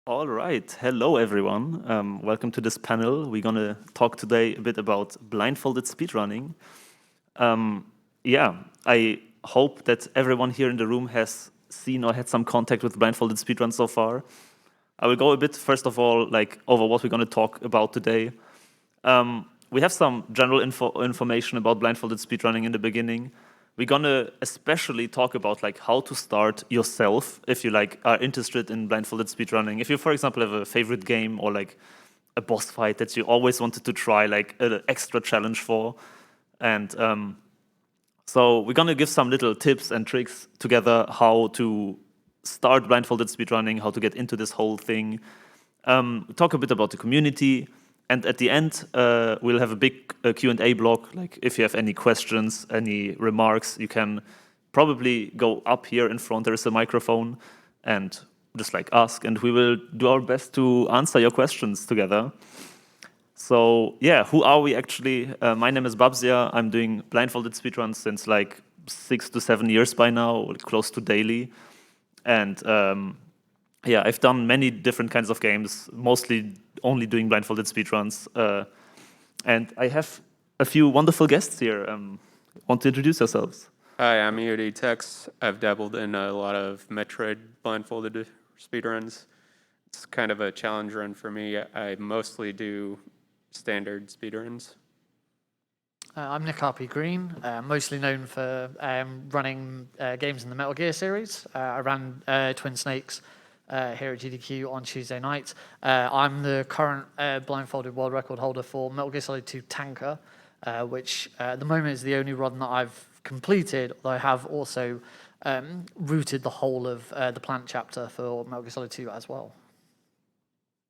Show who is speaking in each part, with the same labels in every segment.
Speaker 1: All right. Hello, everyone. Welcome to this panel. We're going to talk today a bit about blindfolded speedrunning. I hope that everyone here in the room has seen or had some contact with blindfolded speedrun so far. I will go a bit, first of all, over what we're going to talk about today. We have some general information about blindfolded speedrunning in the beginning. We're gonna especially talk about how to start yourself if you are interested in blindfolded speedrunning. If you, for example, have a favorite game or a boss fight that you always wanted to try, an extra challenge for, and so we're gonna give some little tips and tricks together how to start blindfolded speedrunning, how to get into this whole thing. Talk a bit about the community. And at the end, we'll have a big Q&A block. If you have any questions, any remarks, you can probably go up here in front. There is a microphone, and just ask, and we will do our best to answer your questions together. So yeah, who are we actually? My name is Babsia. I'm doing blindfolded speedruns since 6 to 7 years by now, close to daily, and yeah, I've done many different kinds of games, mostly only doing blindfolded speedruns. And I have a few wonderful guests here. Want to introduce yourselves?
Speaker 2: Hi, I'm EOD Tex. I've dabbled in a lot of Metroid blindfolded speedruns. It's kind of a challenge run for me. I mostly do standard speedruns.
Speaker 3: I'm Nick RP Green, mostly known for running games in the Metal Gear series. I ran Twin Snakes here at GDQ on Tuesday night. I'm the current blindfolded world record holder for Metal Gear Solid 2 Tanker, which at the moment is the only run that I've completed, although I have also routed the whole of the plant chapter for Metal Gear Solid 2 as well.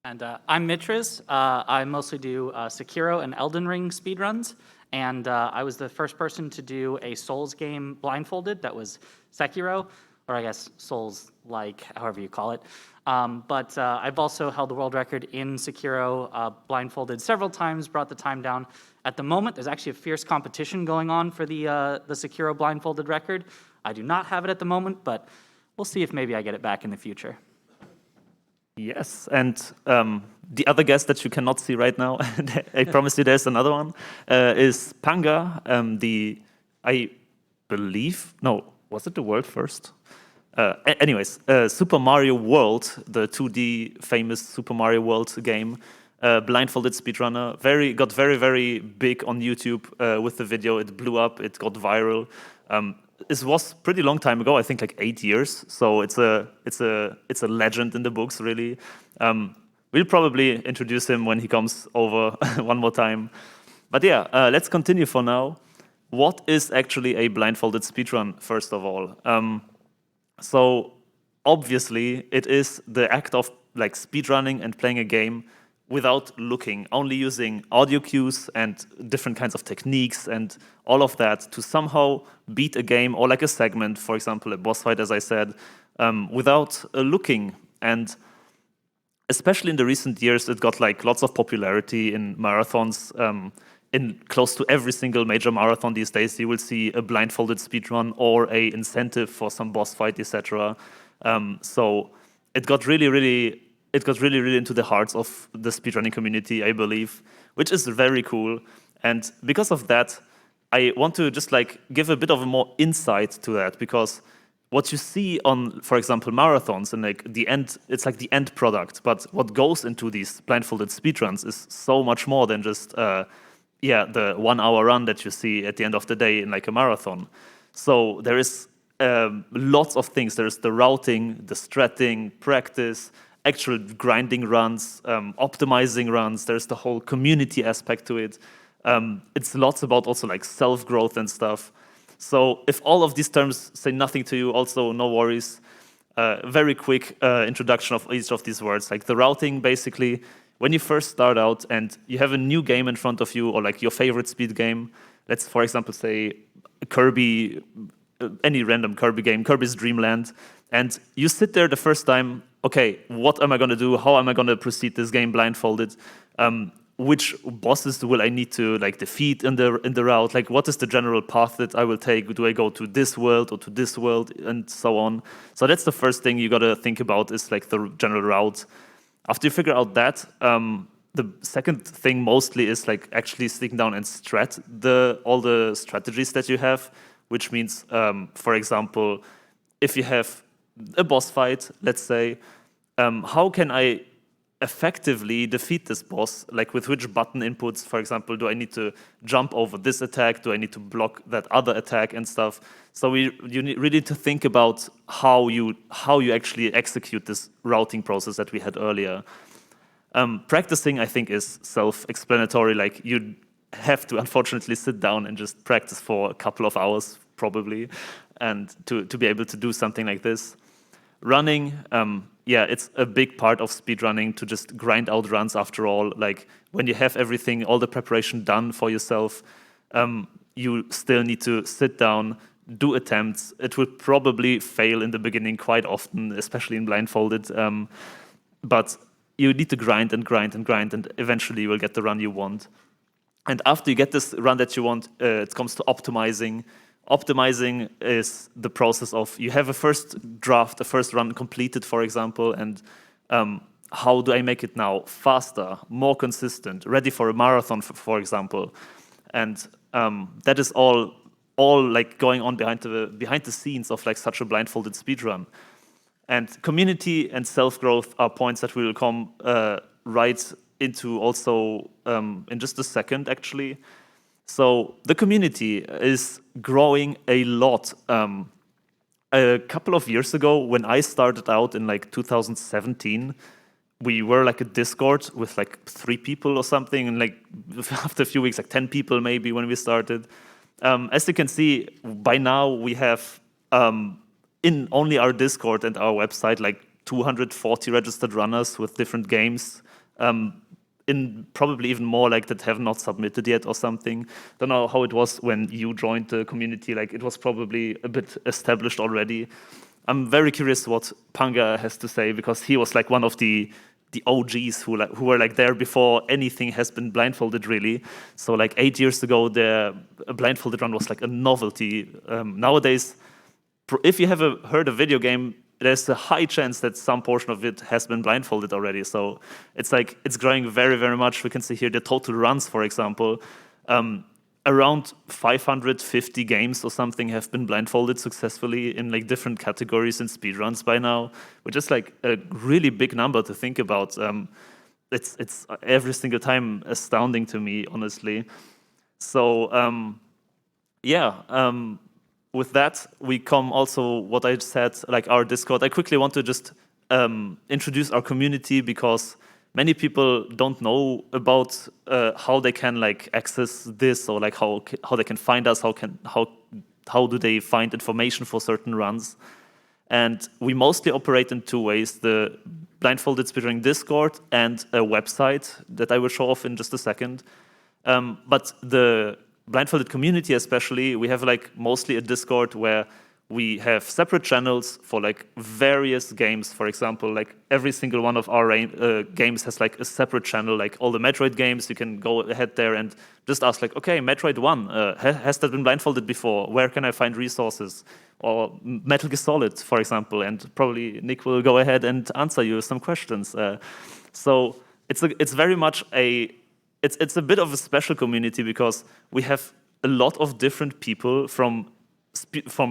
Speaker 4: And I'm Mitris. I mostly do Sekiro and Elden Ring speedruns, and I was the first person to do a Souls game blindfolded that was Sekiro, or I guess Souls-like, however you call it. But I've also held the world record in Sekiro, blindfolded several times, brought the time down. At the moment, there's actually a fierce competition going on for the Sekiro blindfolded record. I do not have it at the moment, but we'll see if maybe I get it back in the future.
Speaker 1: Yes, and the other guest that you cannot see right now, I promise you there's another one, is Panga, I believe, no, was it the world first? Anyways, Super Mario World, the 2D famous Super Mario World game, blindfolded speedrunner, got very big on YouTube with the video. It blew up, it got viral. This was pretty long time ago, I think 8 years. So it's a legend in the books, really. We'll probably introduce him when he comes over one more time. But yeah, let's continue for now. What is actually a blindfolded speedrun, first of all? So obviously, it is the act of speedrunning and playing a game without looking, only using audio cues and different kinds of techniques and all of that to somehow beat a game or a segment, for example, a boss fight, as I said, without looking. And especially in the recent years, it got lots of popularity in marathons. In close to every single major marathon these days, you will see a blindfolded speedrun or a incentive for some boss fight, etc. So it got really into the hearts of the speedrunning community, I believe, which is very cool. And because of that, I want to just give a bit of a more insight to that, because what you see on, for example, marathons and the end, it's the end product. But what goes into these blindfolded speedruns is so much more than just the 1 hour run that you see at the end of the day in a marathon. So there is lots of things. There's the routing, the stratting, practice, actual grinding runs, optimizing runs. There's the whole community aspect to it. It's lots about also self-growth and stuff. So if all of these terms say nothing to you, also no worries. Very quick introduction of each of these words. The routing, basically, when you first start out and you have a new game in front of you, or your favorite speed game, let's, for example, say Kirby, any random Kirby game, Kirby's Dream Land, and you sit there the first time, okay, what am I going to do? How am I going to proceed this game blindfolded? Which bosses will I need to defeat in the route? What is the general path that I will take? Do I go to this world or to this world, and so on? So that's the first thing you got to think about, is the general route. After you figure out that, the second thing mostly is like actually sitting down and strat all the strategies that you have, which means, for example, if you have a boss fight, let's say, how can I effectively defeat this boss? Like with which button inputs, for example, do I need to jump over this attack? Do I need to block that other attack and stuff? So really need to think about how you actually execute this routing process that we had earlier. Practicing, I think, is self-explanatory. Like you have to unfortunately sit down and just practice for a couple of hours probably, and to be able to do something like this. Running, yeah, it's a big part of speedrunning to just grind out runs after all. Like when you have everything, all the preparation done for yourself, you still need to sit down, do attempts. It will probably fail in the beginning quite often, especially in Blindfolded, but you need to grind and grind and grind, and eventually you will get the run you want. And after you get this run that you want, it comes to optimizing. Optimizing is the process of, you have a first draft, a first run completed, for example, and how do I make it now faster, more consistent, ready for a marathon, for example. And that is all like going on behind the scenes of like such a blindfolded speedrun. And community and self-growth are points that we will come right into also in just a second, actually. So the community is growing a lot. A couple of years ago, when I started out in like 2017, we were like a Discord with like 3 people or something, and like after a few weeks, like 10 people maybe when we started. As you can see, by now we have in only our Discord and our website like 240 registered runners with different games. In probably even more like that have not submitted yet or something. Don't know how it was when you joined the community. Like it was probably a bit established already. I'm very curious what Panga has to say, because he was like one of the OGs who were like there before anything has been blindfolded really. So like 8 years ago, a blindfolded run was like a novelty. Nowadays, if you have heard a video game, there's a high chance that some portion of it has been blindfolded already. So it's like, it's growing very, very much. We can see here the total runs, for example. Around 550 games or something have been blindfolded successfully in like different categories in speedruns by now, which is like a really big number to think about. It's every single time astounding to me, honestly. So yeah, with that, we come also what I said, like our Discord. I quickly want to just introduce our community, because many people don't know about how they can like access this, or like how they can find us, how do they find information for certain runs. And we mostly operate in 2 ways: the Blindfolded Speedrunning Discord and a website that I will show off in just a second. But the Blindfolded Community especially, we have like mostly a Discord where we have separate channels for like various games. For example, like every single one of our games has like a separate channel. Like all the Metroid games, you can go ahead there and just ask like, okay, Metroid 1, has that been blindfolded before? Where can I find resources? Or Metal Gear Solid, for example, and probably Nick will go ahead and answer you some questions. So it's very much it's a bit of a special community, because we have a lot of different people from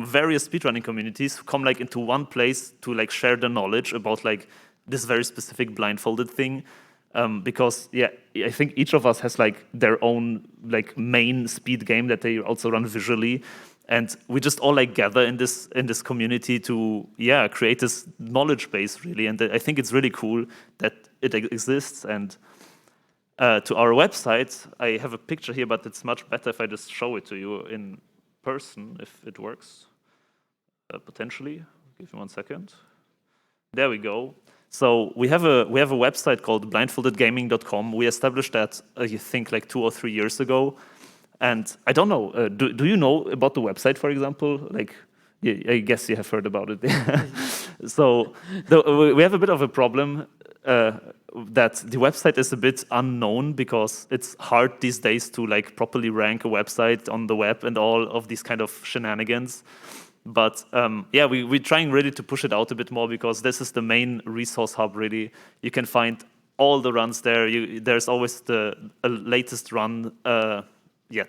Speaker 1: various speedrunning communities who come like into one place to like share the knowledge about like this very specific blindfolded thing. Because yeah, I think each of us has like their own like main speed game that they also run visually, and we just all like gather in this community to create this knowledge base really. And I think it's really cool that it exists. And to our website, I have a picture here, but it's much better if I just show it to you in person, if it works, potentially. Give me 1 second. There we go. So we have a website called blindfoldedgaming.com. We established that, I think, like 2 or 3 years ago. And I don't know, do you know about the website, for example? Like, yeah, I guess you have heard about it. So we have a bit of a problem that the website is a bit unknown, because it's hard these days to like properly rank a website on the web and all of these kind of shenanigans. But yeah, we're trying really to push it out a bit more because this is the main resource hub, really. You can find all the runs there. There's always the latest run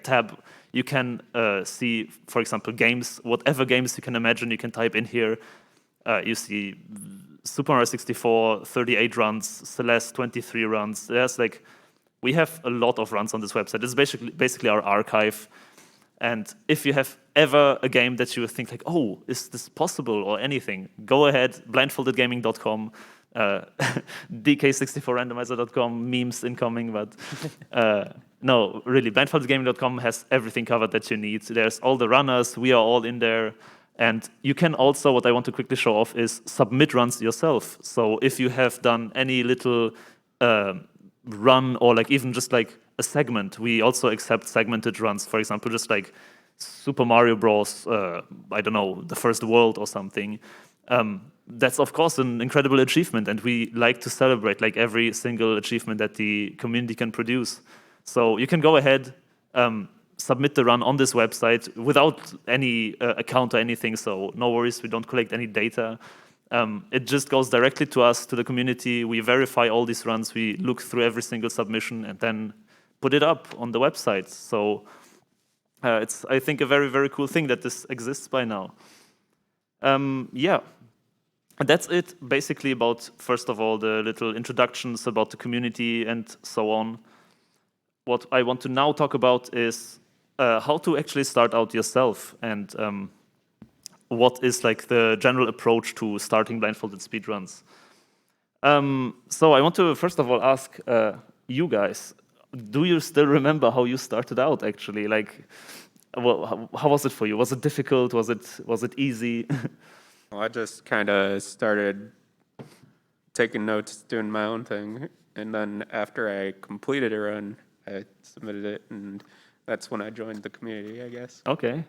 Speaker 1: tab. You can see, for example, games, whatever games you can imagine, you can type in here. You see Super Mario 64, 38 runs, Celeste, 23 runs. There's like, we have a lot of runs on this website. It's basically our archive. And if you have ever a game that you think like, oh, is this possible or anything, go ahead, blindfoldedgaming.com, dk64randomizer.com, memes incoming, but no, really, blindfoldedgaming.com has everything covered that you need. There's all the runners, we are all in there. And you can also, what I want to quickly show off is submit runs yourself. So if you have done any little run or like even just like a segment, we also accept segmented runs. For example, just like Super Mario Bros. I don't know, the first world or something. That's of course an incredible achievement, and we like to celebrate like every single achievement that the community can produce. So you can go ahead, submit the run on this website without any account or anything. So no worries, we don't collect any data. It just goes directly to us, to the community. We verify all these runs. We look through every single submission and then put it up on the website. So it's, I think, a very, very cool thing that this exists by now. Yeah, that's it basically about, first of all, the little introductions about the community and so on. What I want to now talk about is how to actually start out yourself and what is like the general approach to starting blindfolded speedruns. So I want to first of all ask you guys, do you still remember how you started out actually? Like, well, how was it for you? Was it difficult? Was it easy?
Speaker 2: Well, I just kind of started taking notes, doing my own thing, and then after I completed a run, I submitted it, and that's when I joined the community, I guess.
Speaker 1: Okay.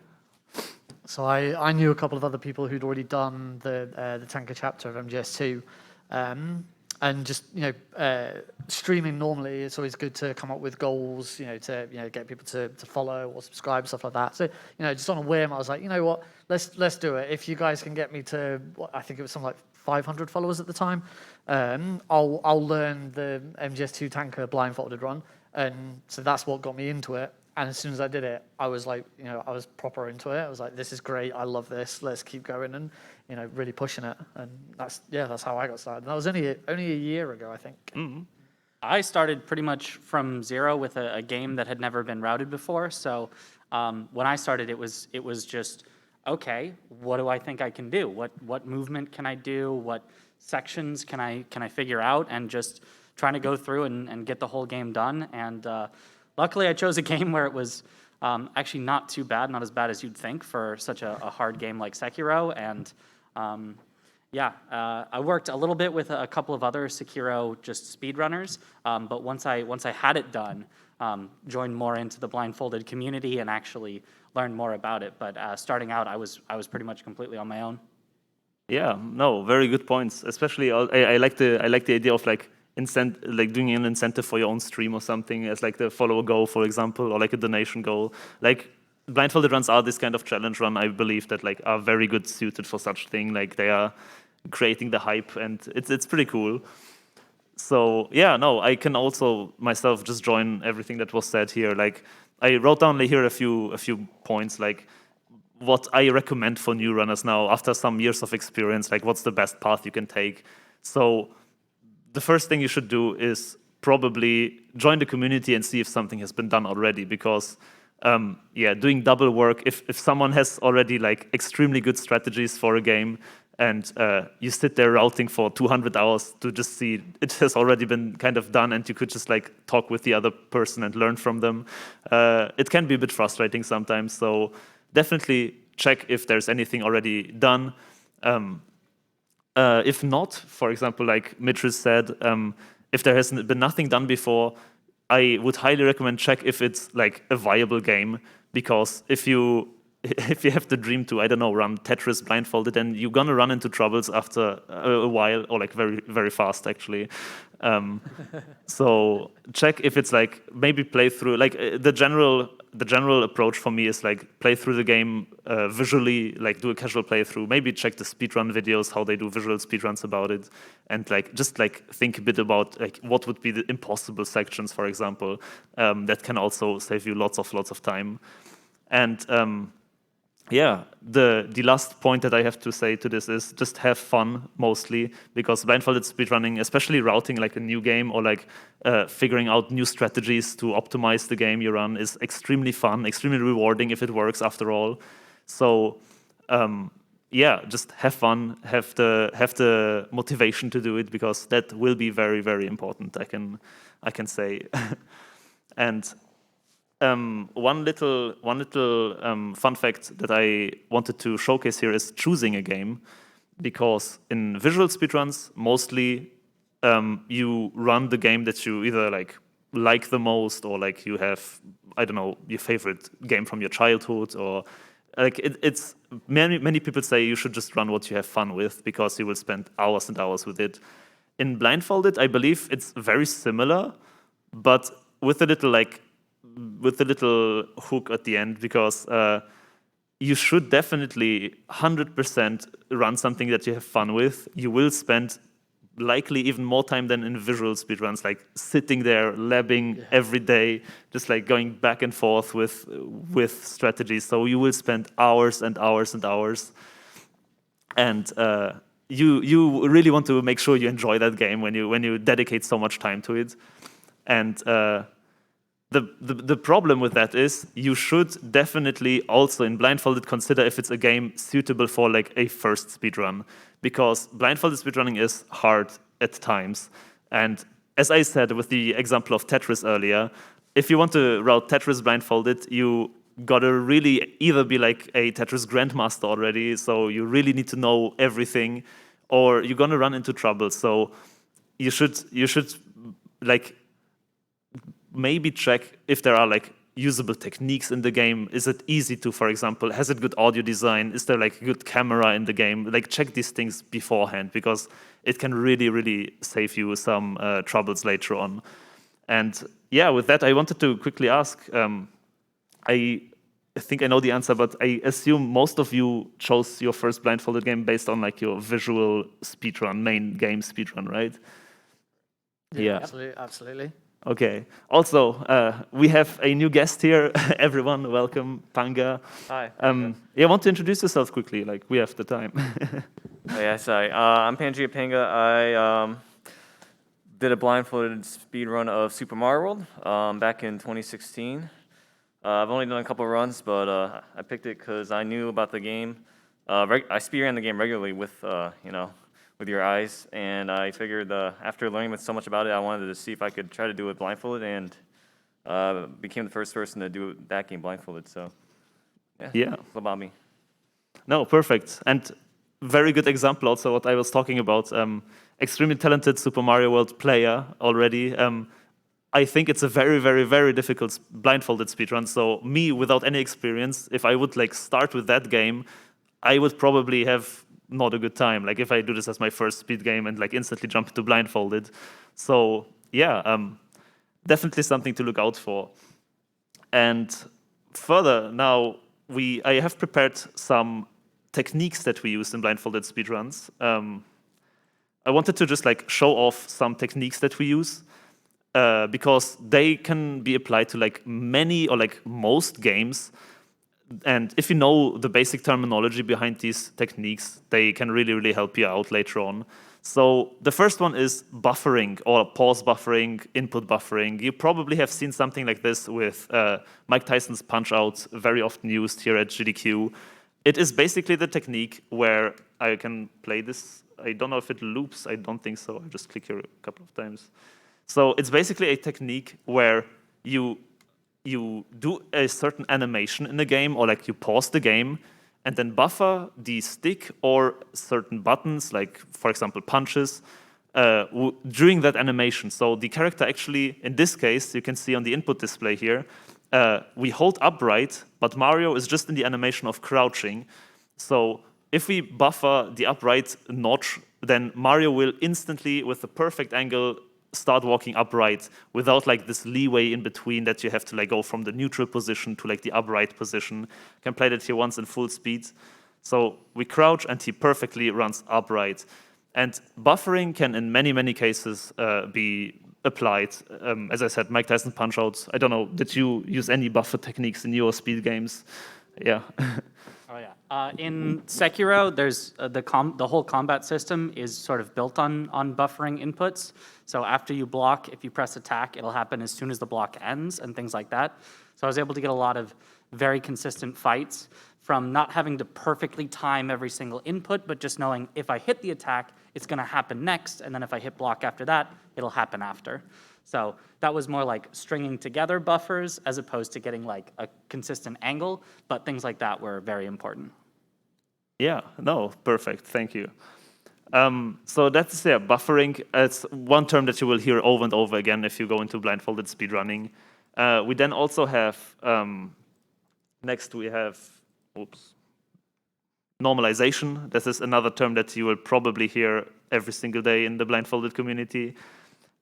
Speaker 3: So I knew a couple of other people who'd already done the tanker chapter of MGS2, and just streaming normally, it's always good to come up with goals, to get people to follow or subscribe, stuff like that. So just on a whim, I was like, you know what, let's do it. If you guys can get me to I think it was something like 500 followers at the time, I'll learn the MGS2 tanker blindfolded run, and so that's what got me into it. And as soon as I did it, I was like, I was proper into it. I was like, this is great. I love this. Let's keep going and, really pushing it. And that's how I got started. And that was only a year ago, I think.
Speaker 1: Mm-hmm.
Speaker 4: I started pretty much from zero with a game that had never been routed before. So when I started, it was just, okay, what do I think I can do? What movement can I do? What sections can I figure out? And just trying to go through and get the whole game done. And luckily, I chose a game where it was actually not too bad, not as bad as you'd think for such a hard game like Sekiro. And I worked a little bit with a couple of other Sekiro just speedrunners. But once I had it done, joined more into the blindfolded community and actually learned more about it. But starting out, I was pretty much completely on my own.
Speaker 1: Yeah, no, very good points. Especially, I like the idea of like doing an incentive for your own stream or something as like the follower goal, for example, or like a donation goal. Like blindfolded runs are this kind of challenge run, I believe, that like are very good suited for such thing. Like they are creating the hype, and it's pretty cool. So yeah, no, I can also myself just join everything that was said here. Like I wrote down here a few points, like what I recommend for new runners now after some years of experience. Like what's the best path you can take? So the first thing you should do is probably join the community and see if something has been done already, because doing double work, if someone has already like extremely good strategies for a game and you sit there routing for 200 hours to just see it has already been kind of done and you could just like talk with the other person and learn from them, it can be a bit frustrating sometimes. So definitely check if there's anything already done. If not, for example, like Mitris said, if there has been nothing done before, I would highly recommend check if it's like a viable game, because if you have the dream to, I don't know, run Tetris blindfolded, then you're gonna run into troubles after a while, or like very, very fast actually. So check if it's like maybe play through, like the general general approach for me is like play through the game visually, like do a casual playthrough, maybe check the speedrun videos, how they do visual speedruns about it, and like just like think a bit about like what would be the impossible sections, for example, that can also save you lots of time. And yeah, the last point that I have to say to this is just have fun mostly, because blindfolded speedrunning, especially routing like a new game or like figuring out new strategies to optimize the game you run, is extremely fun, extremely rewarding if it works after all. So yeah, just have fun, have the motivation to do it, because that will be very important. I can say, and. One little fun fact that I wanted to showcase here is choosing a game, because in visual speedruns, mostly you run the game that you either like the most, or like you have, I don't know, your favorite game from your childhood, or like it's many people say you should just run what you have fun with, because you will spend hours and hours with it. In Blindfolded, I believe it's very similar, but with a little hook at the end, because you should definitely 100% run something that you have fun with. You will spend likely even more time than in visual speedruns, like sitting there labbing every day, just like going back and forth with strategies. So you will spend hours and hours and hours, and you really want to make sure you enjoy that game when you dedicate so much time to it. And the problem with that is you should definitely also in Blindfolded consider if it's a game suitable for like a first speedrun, because Blindfolded speedrunning is hard at times. And as I said with the example of Tetris earlier, if you want to route Tetris blindfolded, you gotta really either be like a Tetris grandmaster already, so you really need to know everything, or you're gonna run into trouble. So you should like maybe check if there are like usable techniques in the game. Is it easy to, for example, has it good audio design? Is there like a good camera in the game? Like check these things beforehand, because it can really save you some troubles later on. And yeah, with that, I wanted to quickly ask, I think I know the answer, but I assume most of you chose your first blindfolded game based on like your visual speedrun, main game speedrun, right? Yeah.
Speaker 3: Absolutely.
Speaker 1: Okay. Also, we have a new guest here. Everyone, welcome, Panga.
Speaker 5: Hi.
Speaker 1: Yeah, want to introduce yourself quickly? Like, we have the time.
Speaker 5: Oh, yeah, sorry. I'm Pangia Panga. I did a blindfolded speedrun of Super Mario World back in 2016. I've only done a couple runs, but I picked it because I knew about the game. I speedran the game regularly with, with your eyes, and I figured after learning so much about it, I wanted to see if I could try to do it blindfolded, and became the first person to do that game blindfolded. So, yeah, it's about me.
Speaker 1: No, perfect. And very good example also what I was talking about. Extremely talented Super Mario World player already. I think it's a very difficult blindfolded speedrun. So me, without any experience, if I would like start with that game, I would probably have not a good time. Like if I do this as my first speed game and like instantly jump into blindfolded. So yeah, definitely something to look out for. And further, now I have prepared some techniques that we use in blindfolded speedruns. I wanted to just like show off some techniques that we use, because they can be applied to like many or like most games. And if you know the basic terminology behind these techniques, they can really help you out later on. So the first one is buffering, or pause buffering, input buffering. You probably have seen something like this with Mike Tyson's Punch-Out, very often used here at GDQ. It is basically the technique where I can play this. I don't know if it loops. I don't think so. I just click here a couple of times. So it's basically a technique where you do a certain animation in the game, or like you pause the game and then buffer the stick or certain buttons, like for example punches, during that animation. So the character actually, in this case, you can see on the input display here, we hold upright, but Mario is just in the animation of crouching. So if we buffer the upright notch, then Mario will instantly, with the perfect angle, start walking upright without like this leeway in between that you have to like go from the neutral position to like the upright position. Can play that here once in full speed. So we crouch and he perfectly runs upright. And buffering can in many cases be applied. As I said, Mike Tyson punch outs. I don't know, did you use any buffer techniques in your speed games? Yeah.
Speaker 4: Oh yeah. In Sekiro, there's the whole combat system is sort of built on buffering inputs. So after you block, if you press attack, it'll happen as soon as the block ends and things like that. So I was able to get a lot of very consistent fights from not having to perfectly time every single input, but just knowing if I hit the attack, it's going to happen next, and then if I hit block after that, it'll happen after. So that was more like stringing together buffers as opposed to getting like a consistent angle, but things like that were very important.
Speaker 1: Yeah, no, perfect, thank you. So that's, yeah, buffering. It's one term that you will hear over and over again if you go into blindfolded speedrunning. We then also have, next we have, normalization. This is another term that you will probably hear every single day in the blindfolded community.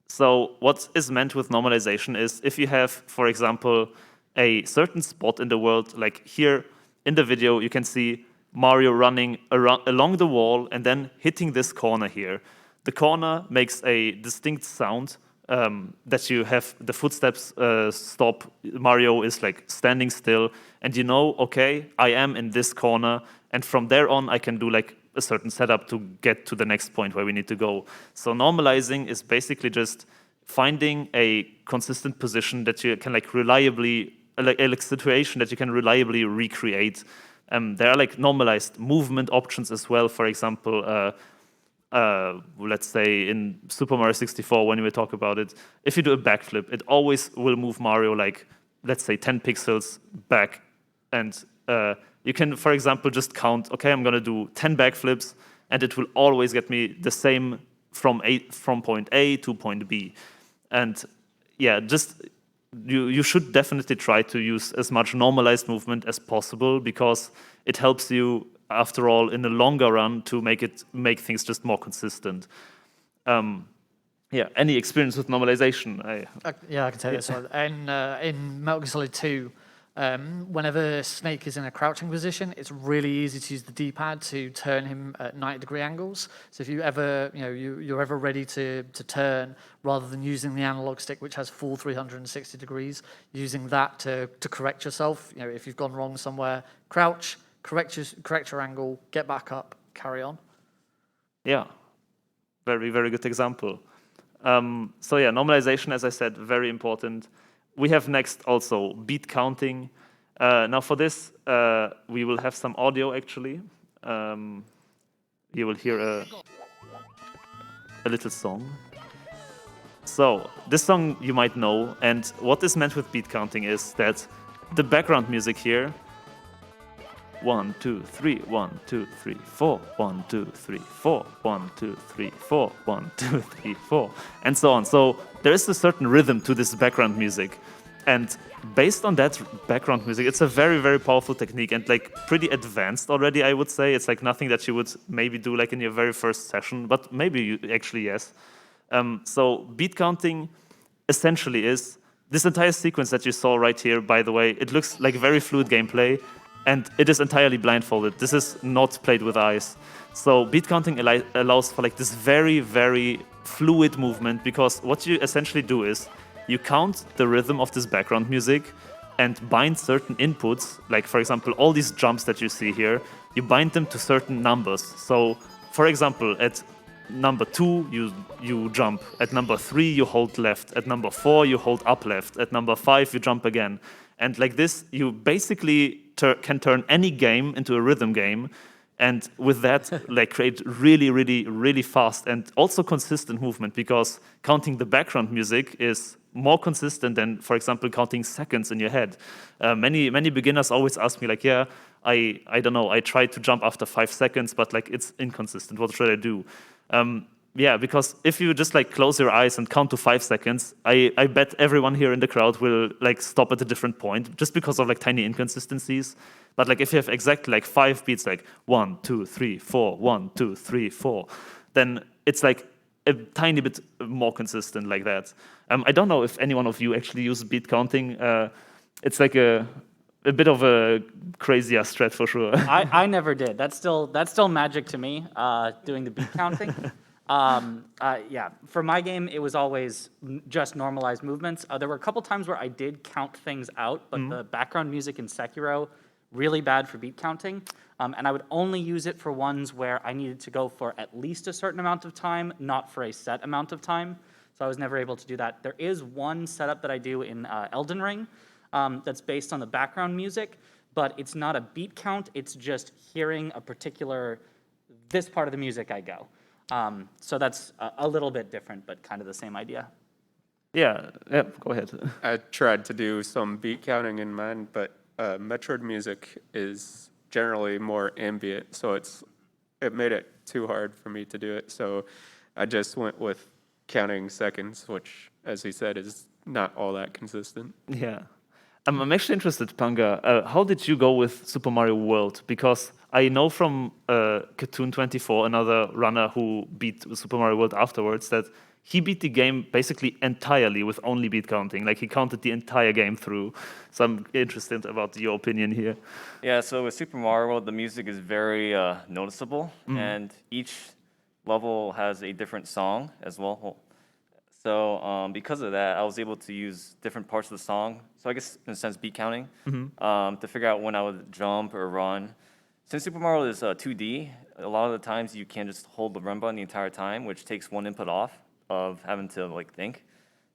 Speaker 1: So what is meant with normalization is if you have, for example, a certain spot in the world, like here in the video, you can see Mario running along the wall and then hitting this corner here. The corner makes a distinct sound that you have the footsteps stop. Mario is like standing still and you know, okay, I am in this corner, and from there on I can do like a certain setup to get to the next point where we need to go. So normalizing is basically just finding a consistent position that you can like reliably, like a situation that you can reliably recreate. There are like normalized movement options as well. For example, let's say in Super Mario 64, when we talk about it, if you do a backflip, it always will move Mario like, let's say 10 pixels back. And you can, for example, just count, okay, I'm gonna do 10 backflips, and it will always get me the same from point A to point B. And yeah, just you should definitely try to use as much normalized movement as possible, because it helps you, after all, in the longer run to make things just more consistent. Yeah, any experience with normalization?
Speaker 3: Yeah, I can take this one. In Metal Gear Solid 2, whenever Snake is in a crouching position, it's really easy to use the D-pad to turn him at 90-degree angles. So if you ever, you're ever ready to turn, rather than using the analog stick, which has full 360 degrees, using that to correct yourself. If you've gone wrong somewhere, crouch, correct your angle, get back up, carry on. Yeah,
Speaker 1: very, very good example. So yeah, normalization, as I said, very important. We have next also beat counting. Now for this, we will have some audio actually. You will hear a little song. So this song you might know, and what is meant with beat counting is that the background music here, 1, 2, 3, 1, 2, 3, 4, 1, 2, 3, 4, 1, 2, 3, 4, 1, 2, 3, 4, and so on. So there is a certain rhythm to this background music. And based on that background music, it's a very, very powerful technique, and like pretty advanced already, I would say. It's like nothing that you would maybe do like in your very first session, but maybe you actually, yes. So beat counting essentially is this entire sequence that you saw right here, by the way. It looks like very fluid gameplay, and it is entirely blindfolded. This is not played with eyes. So beat counting allows for like this very, very fluid movement, because what you essentially do is you count the rhythm of this background music and bind certain inputs, like for example, all these jumps that you see here, you bind them to certain numbers. So for example, at number 2, you jump. At number 3, you hold left. At number 4, you hold up left. At number 5, you jump again. And like this, you basically can turn any game into a rhythm game, and with that, like create really, really, really fast and also consistent movement, because counting the background music is more consistent than, for example, counting seconds in your head. Many beginners always ask me like, yeah, I don't know, I tried to jump after 5 seconds, but like it's inconsistent. What should I do? Yeah, because if you just like close your eyes and count to 5 seconds, I bet everyone here in the crowd will like stop at a different point just because of like tiny inconsistencies. But like if you have exactly like 5 beats, like 1, 2, 3, 4, 1, 2, 3, 4, then it's like a tiny bit more consistent like that. I don't know if any one of you actually use beat counting. It's like a bit of a crazy ass strat for sure.
Speaker 4: I never did. That's still magic to me, doing the beat counting. Yeah, for my game, it was always just normalized movements. There were a couple times where I did count things out, but the background music in Sekiro, really bad for beat counting. And I would only use it for ones where I needed to go for at least a certain amount of time, not for a set amount of time. So I was never able to do that. There is one setup that I do in Elden Ring that's based on the background music, but it's not a beat count. It's just hearing a particular, this part of the music I go. So that's a little bit different, but kind of the same idea.
Speaker 1: Yeah, go ahead.
Speaker 2: I tried to do some beat counting in mine, but Metroid music is generally more ambient, so it made it too hard for me to do it. So I just went with counting seconds, which, as he said, is not all that consistent.
Speaker 1: Yeah. I'm actually interested, Panga. How did you go with Super Mario World? Because I know from Cartoon24, another runner who beat Super Mario World afterwards, that he beat the game basically entirely with only beat counting. Like, he counted the entire game through. So I'm interested about your opinion here.
Speaker 5: Yeah, so with Super Mario World, the music is very noticeable, and each level has a different song as well. So because of that, I was able to use different parts of the song. So I guess, in a sense, beat counting, to figure out when I would jump or run. Since Super Mario is 2D, a lot of the times you can't just hold the run button the entire time, which takes one input off of having to like think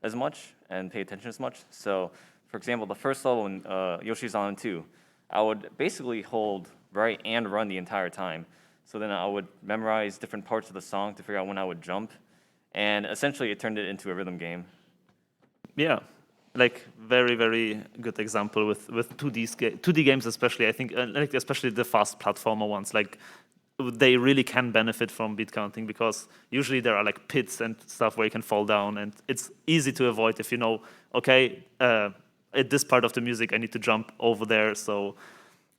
Speaker 5: as much and pay attention as much. So, for example, the first level in Yoshi's Island 2, I would basically hold right and run the entire time. So then I would memorize different parts of the song to figure out when I would jump. And essentially, it turned it into a rhythm game.
Speaker 1: Yeah, like very, very good example with 2D games, especially. I think, like especially the fast platformer ones, like they really can benefit from beat counting because usually there are like pits and stuff where you can fall down, and it's easy to avoid if you know, okay, at this part of the music I need to jump over there. So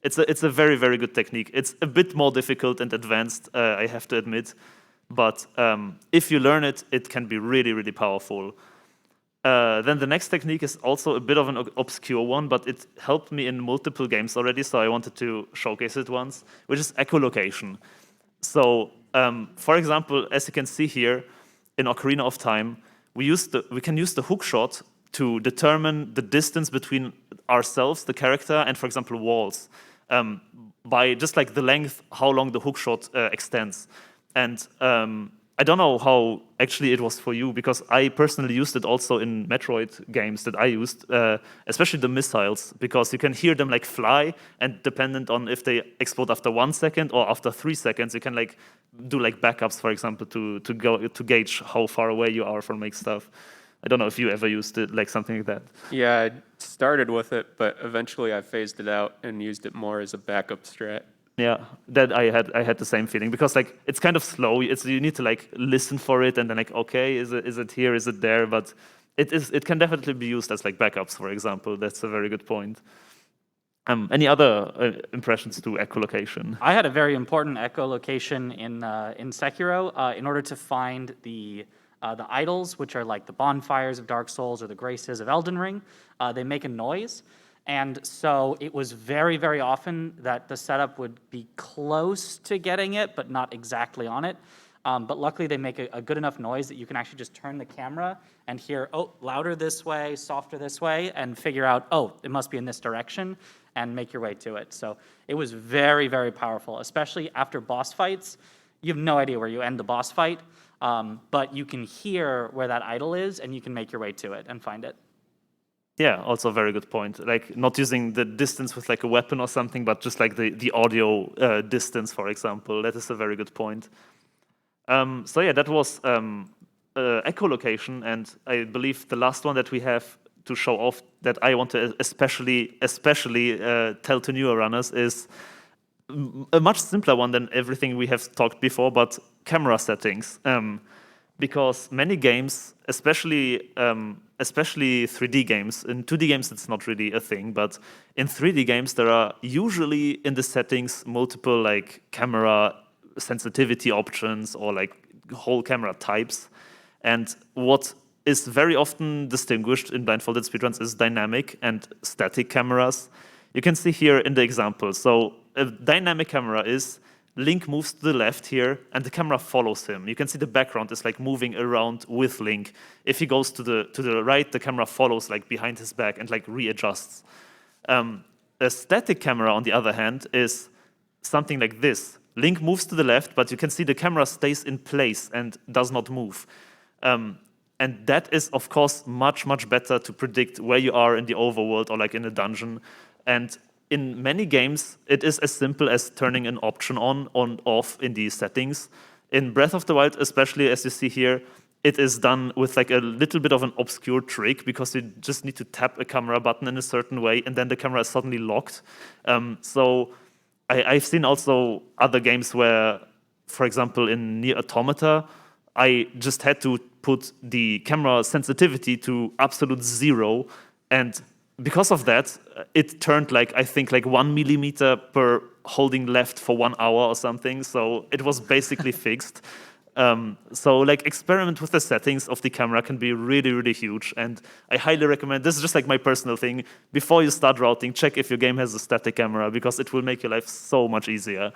Speaker 1: it's a very, very good technique. It's a bit more difficult and advanced, I have to admit. But if you learn it, it can be really, really powerful. Then the next technique is also a bit of an obscure one, but it helped me in multiple games already, so I wanted to showcase it once, which is echolocation. So, for example, as you can see here, in Ocarina of Time, we can use the hookshot to determine the distance between ourselves, the character, and, for example, walls, by just like the length, how long the hookshot extends. And I don't know how actually it was for you, because I personally used it also in Metroid games that I used, especially the missiles, because you can hear them like fly, and dependent on if they explode after 1 second or after 3 seconds, you can like do like backups, for example, to gauge how far away you are from like stuff. I don't know if you ever used it, like something like that.
Speaker 2: Yeah, I started with it, but eventually I phased it out and used it more as a backup strat.
Speaker 1: Yeah, that I had the same feeling, because like it's kind of slow. You need to like listen for it and then like, okay, is it here, is it there? But it can definitely be used as like backups, for example. That's a very good point. Any other impressions to echolocation?
Speaker 4: I had a very important echolocation in Sekiro in order to find the idols, which are like the bonfires of Dark Souls or the graces of Elden Ring. They make a noise. And so it was very, very often that the setup would be close to getting it, but not exactly on it. But luckily, they make a good enough noise that you can actually just turn the camera and hear, oh, louder this way, softer this way, and figure out, oh, it must be in this direction, and make your way to it. So it was very, very powerful, especially after boss fights. You have no idea where you end the boss fight, but you can hear where that idol is, and you can make your way to it and find it.
Speaker 1: Yeah, also a very good point. Like not using the distance with like a weapon or something, but just like the audio distance, for example. That is a very good point. So yeah, that was echolocation, and I believe the last one that we have to show off that I want to especially tell to newer runners is a much simpler one than everything we have talked before, but camera settings. Because many games, especially 3D games, in 2D games it's not really a thing, but in 3D games there are usually in the settings multiple like camera sensitivity options or like whole camera types. And what is very often distinguished in blindfolded speedruns is dynamic and static cameras. You can see here in the example. So a dynamic camera is Link moves to the left here, and the camera follows him. You can see the background is like moving around with Link. If he goes to the right, the camera follows like behind his back and like readjusts. A static camera, on the other hand, is something like this. Link moves to the left, but you can see the camera stays in place and does not move. And that is, of course, much, much better to predict where you are in the overworld or like in a dungeon. And in many games, it is as simple as turning an option on off in these settings. In Breath of the Wild, especially as you see here, it is done with like a little bit of an obscure trick because you just need to tap a camera button in a certain way and then the camera is suddenly locked. So I've seen also other games where, for example, in Nier Automata, I just had to put the camera sensitivity to absolute 0, and because of that, it turned like, I think, like 1 millimeter per holding left for 1 hour or something. So it was basically fixed. So like experiment with the settings of the camera can be really, really huge. And I highly recommend, this is just like my personal thing, before you start routing, check if your game has a static camera because it will make your life so much easier.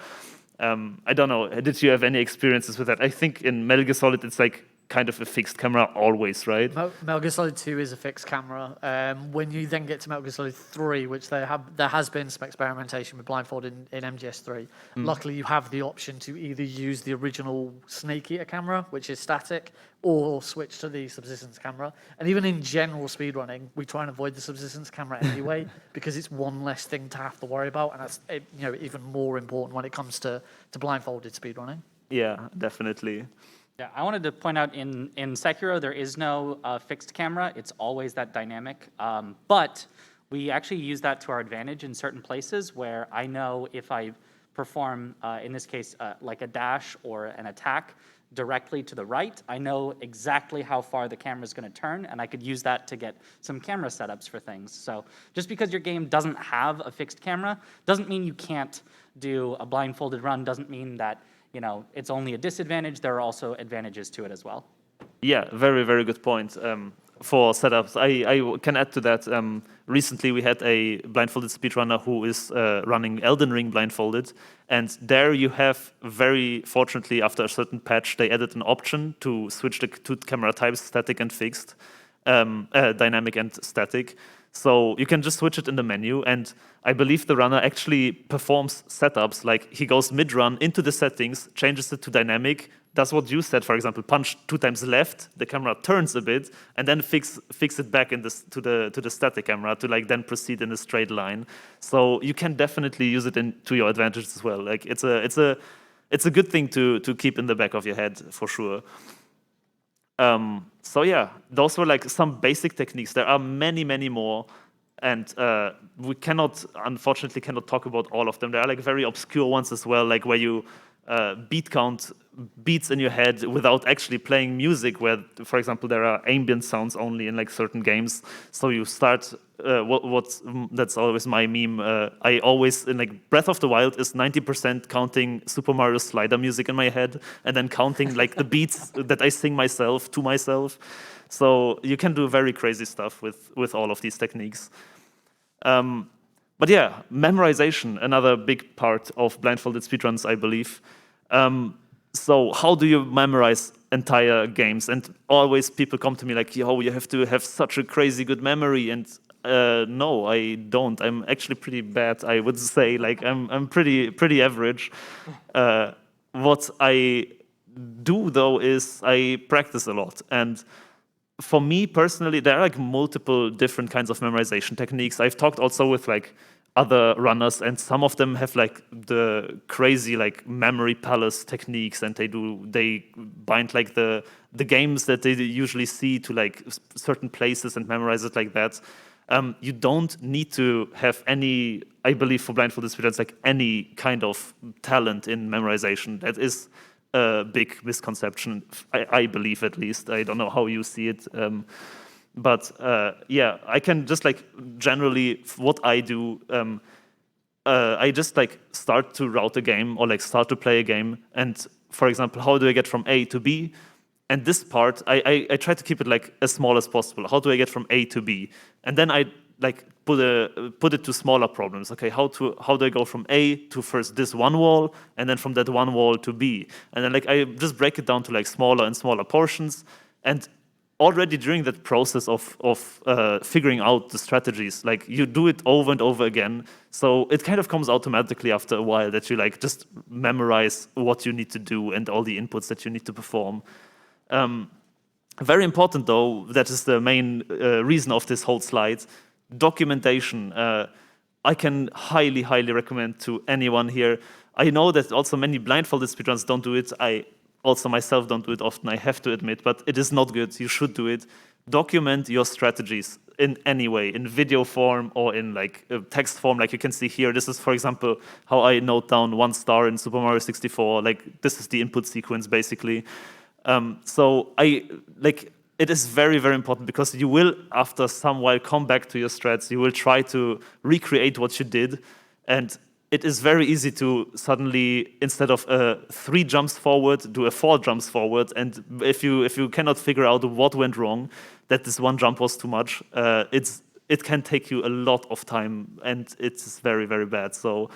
Speaker 1: I don't know, did you have any experiences with that? I think in Metal Gear Solid, it's like kind of a fixed camera always, right?
Speaker 3: Metal Gear Solid 2 is a fixed camera. When you then get to Metal Gear Solid 3, which there has been some experimentation with blindfold in MGS3, luckily you have the option to either use the original Snake Eater camera, which is static, or switch to the subsistence camera. And even in general speedrunning, we try and avoid the subsistence camera anyway, because it's one less thing to have to worry about, and that's even more important when it comes to blindfolded speedrunning.
Speaker 1: Yeah, definitely.
Speaker 4: Yeah, I wanted to point out in Sekiro, there is no fixed camera. It's always that dynamic. But we actually use that to our advantage in certain places where I know if I perform, in this case, like a dash or an attack directly to the right, I know exactly how far the camera is going to turn, and I could use that to get some camera setups for things. So just because your game doesn't have a fixed camera doesn't mean you can't do a blindfolded run, doesn't mean that it's only a disadvantage. There are also advantages to it as well.
Speaker 1: Yeah, very, very good point. For setups, I can add to that. Recently, we had a blindfolded speedrunner who is running Elden Ring blindfolded, and there you have, very fortunately, after a certain patch, they added an option to switch the two camera types, static and fixed, dynamic and static. So you can just switch it in the menu, and I believe the runner actually performs setups, like he goes mid-run into the settings, changes it to dynamic, does what you said, for example, punch 2 times left, the camera turns a bit, and then fix it back to the static camera to like then proceed in a straight line. So you can definitely use it to your advantage as well. Like it's a good thing to keep in the back of your head for sure. So yeah, those were like some basic techniques. There are many, many more, and we unfortunately cannot talk about all of them. There are like very obscure ones as well, like where you beat count beats in your head without actually playing music, where, for example, there are ambient sounds only in like certain games. So you start, that's always my meme. I always, in like Breath of the Wild is 90% counting Super Mario slider music in my head, and then counting like the beats that I sing myself to myself. So you can do very crazy stuff with all of these techniques. But yeah, memorization, another big part of blindfolded speedruns, I believe. So how do you memorize entire games? And always people come to me like, yo, you have to have such a crazy good memory. And no, I don't. I'm actually pretty bad, I would say. Like I'm pretty average. What I do though is I practice a lot. And for me personally, there are like multiple different kinds of memorization techniques. I've talked also with like other runners, and some of them have like the crazy like memory palace techniques, and they bind like the games that they usually see to like certain places and memorize it like that. You don't need to have any, I believe, for blindfolded speedruns, like any kind of talent in memorization. That is a big misconception, I believe, at least. I don't know how you see it. But yeah, I can just like generally what I do. I just like start to route a game or like start to play a game. And for example, how do I get from A to B? And this part, I try to keep it like as small as possible. How do I get from A to B? And then I like put it to smaller problems. Okay, how do I go from A to first this one wall, and then from that one wall to B? And then like I just break it down to like smaller and smaller portions. And already during that process of figuring out the strategies, like you do it over and over again. So it kind of comes automatically after a while that you like just memorize what you need to do and all the inputs that you need to perform. Very important though, that is the main reason of this whole slide, documentation. I can highly, highly recommend to anyone here. I know that also many blindfolded speedruns don't do it. I also myself don't do it often, I have to admit, but it is not good. You should do it. Document your strategies in any way, in video form or in like text form, like you can see here. This is, for example, how I note down 1 star in Super Mario 64. Like this is the input sequence basically. So it is very, very important because you will, after some while, come back to your strats. You will try to recreate what you did, and it is very easy to suddenly, instead of 3 jumps forward, do a 4 jumps forward. And if you cannot figure out what went wrong, that this 1 jump was too much, it can take you a lot of time, and it's very, very bad. So.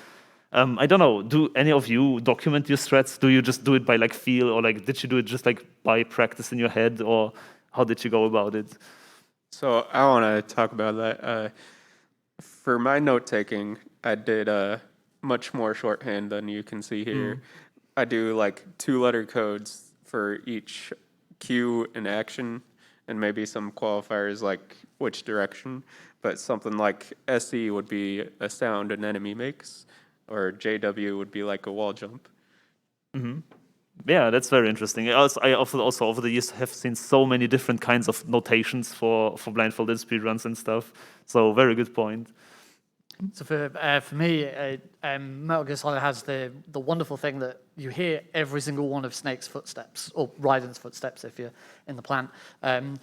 Speaker 1: I don't know, do any of you document your strats? Do you just do it by like feel, or like did you do it just like by practice in your head, or how did you go about it?
Speaker 2: So I want to talk about that. For my note taking, I did much more shorthand than you can see here. I do like 2-letter codes for each cue and action, and maybe some qualifiers like which direction. But something like SE would be a sound an enemy makes, or JW would be like a wall jump.
Speaker 1: Yeah, that's very interesting. I also over the years have seen so many different kinds of notations for blindfolded speedruns and stuff. So very good point.
Speaker 3: So for me, Metal Gear Solid has the wonderful thing that you hear every single one of Snake's footsteps, or Raiden's footsteps if you're in the plant.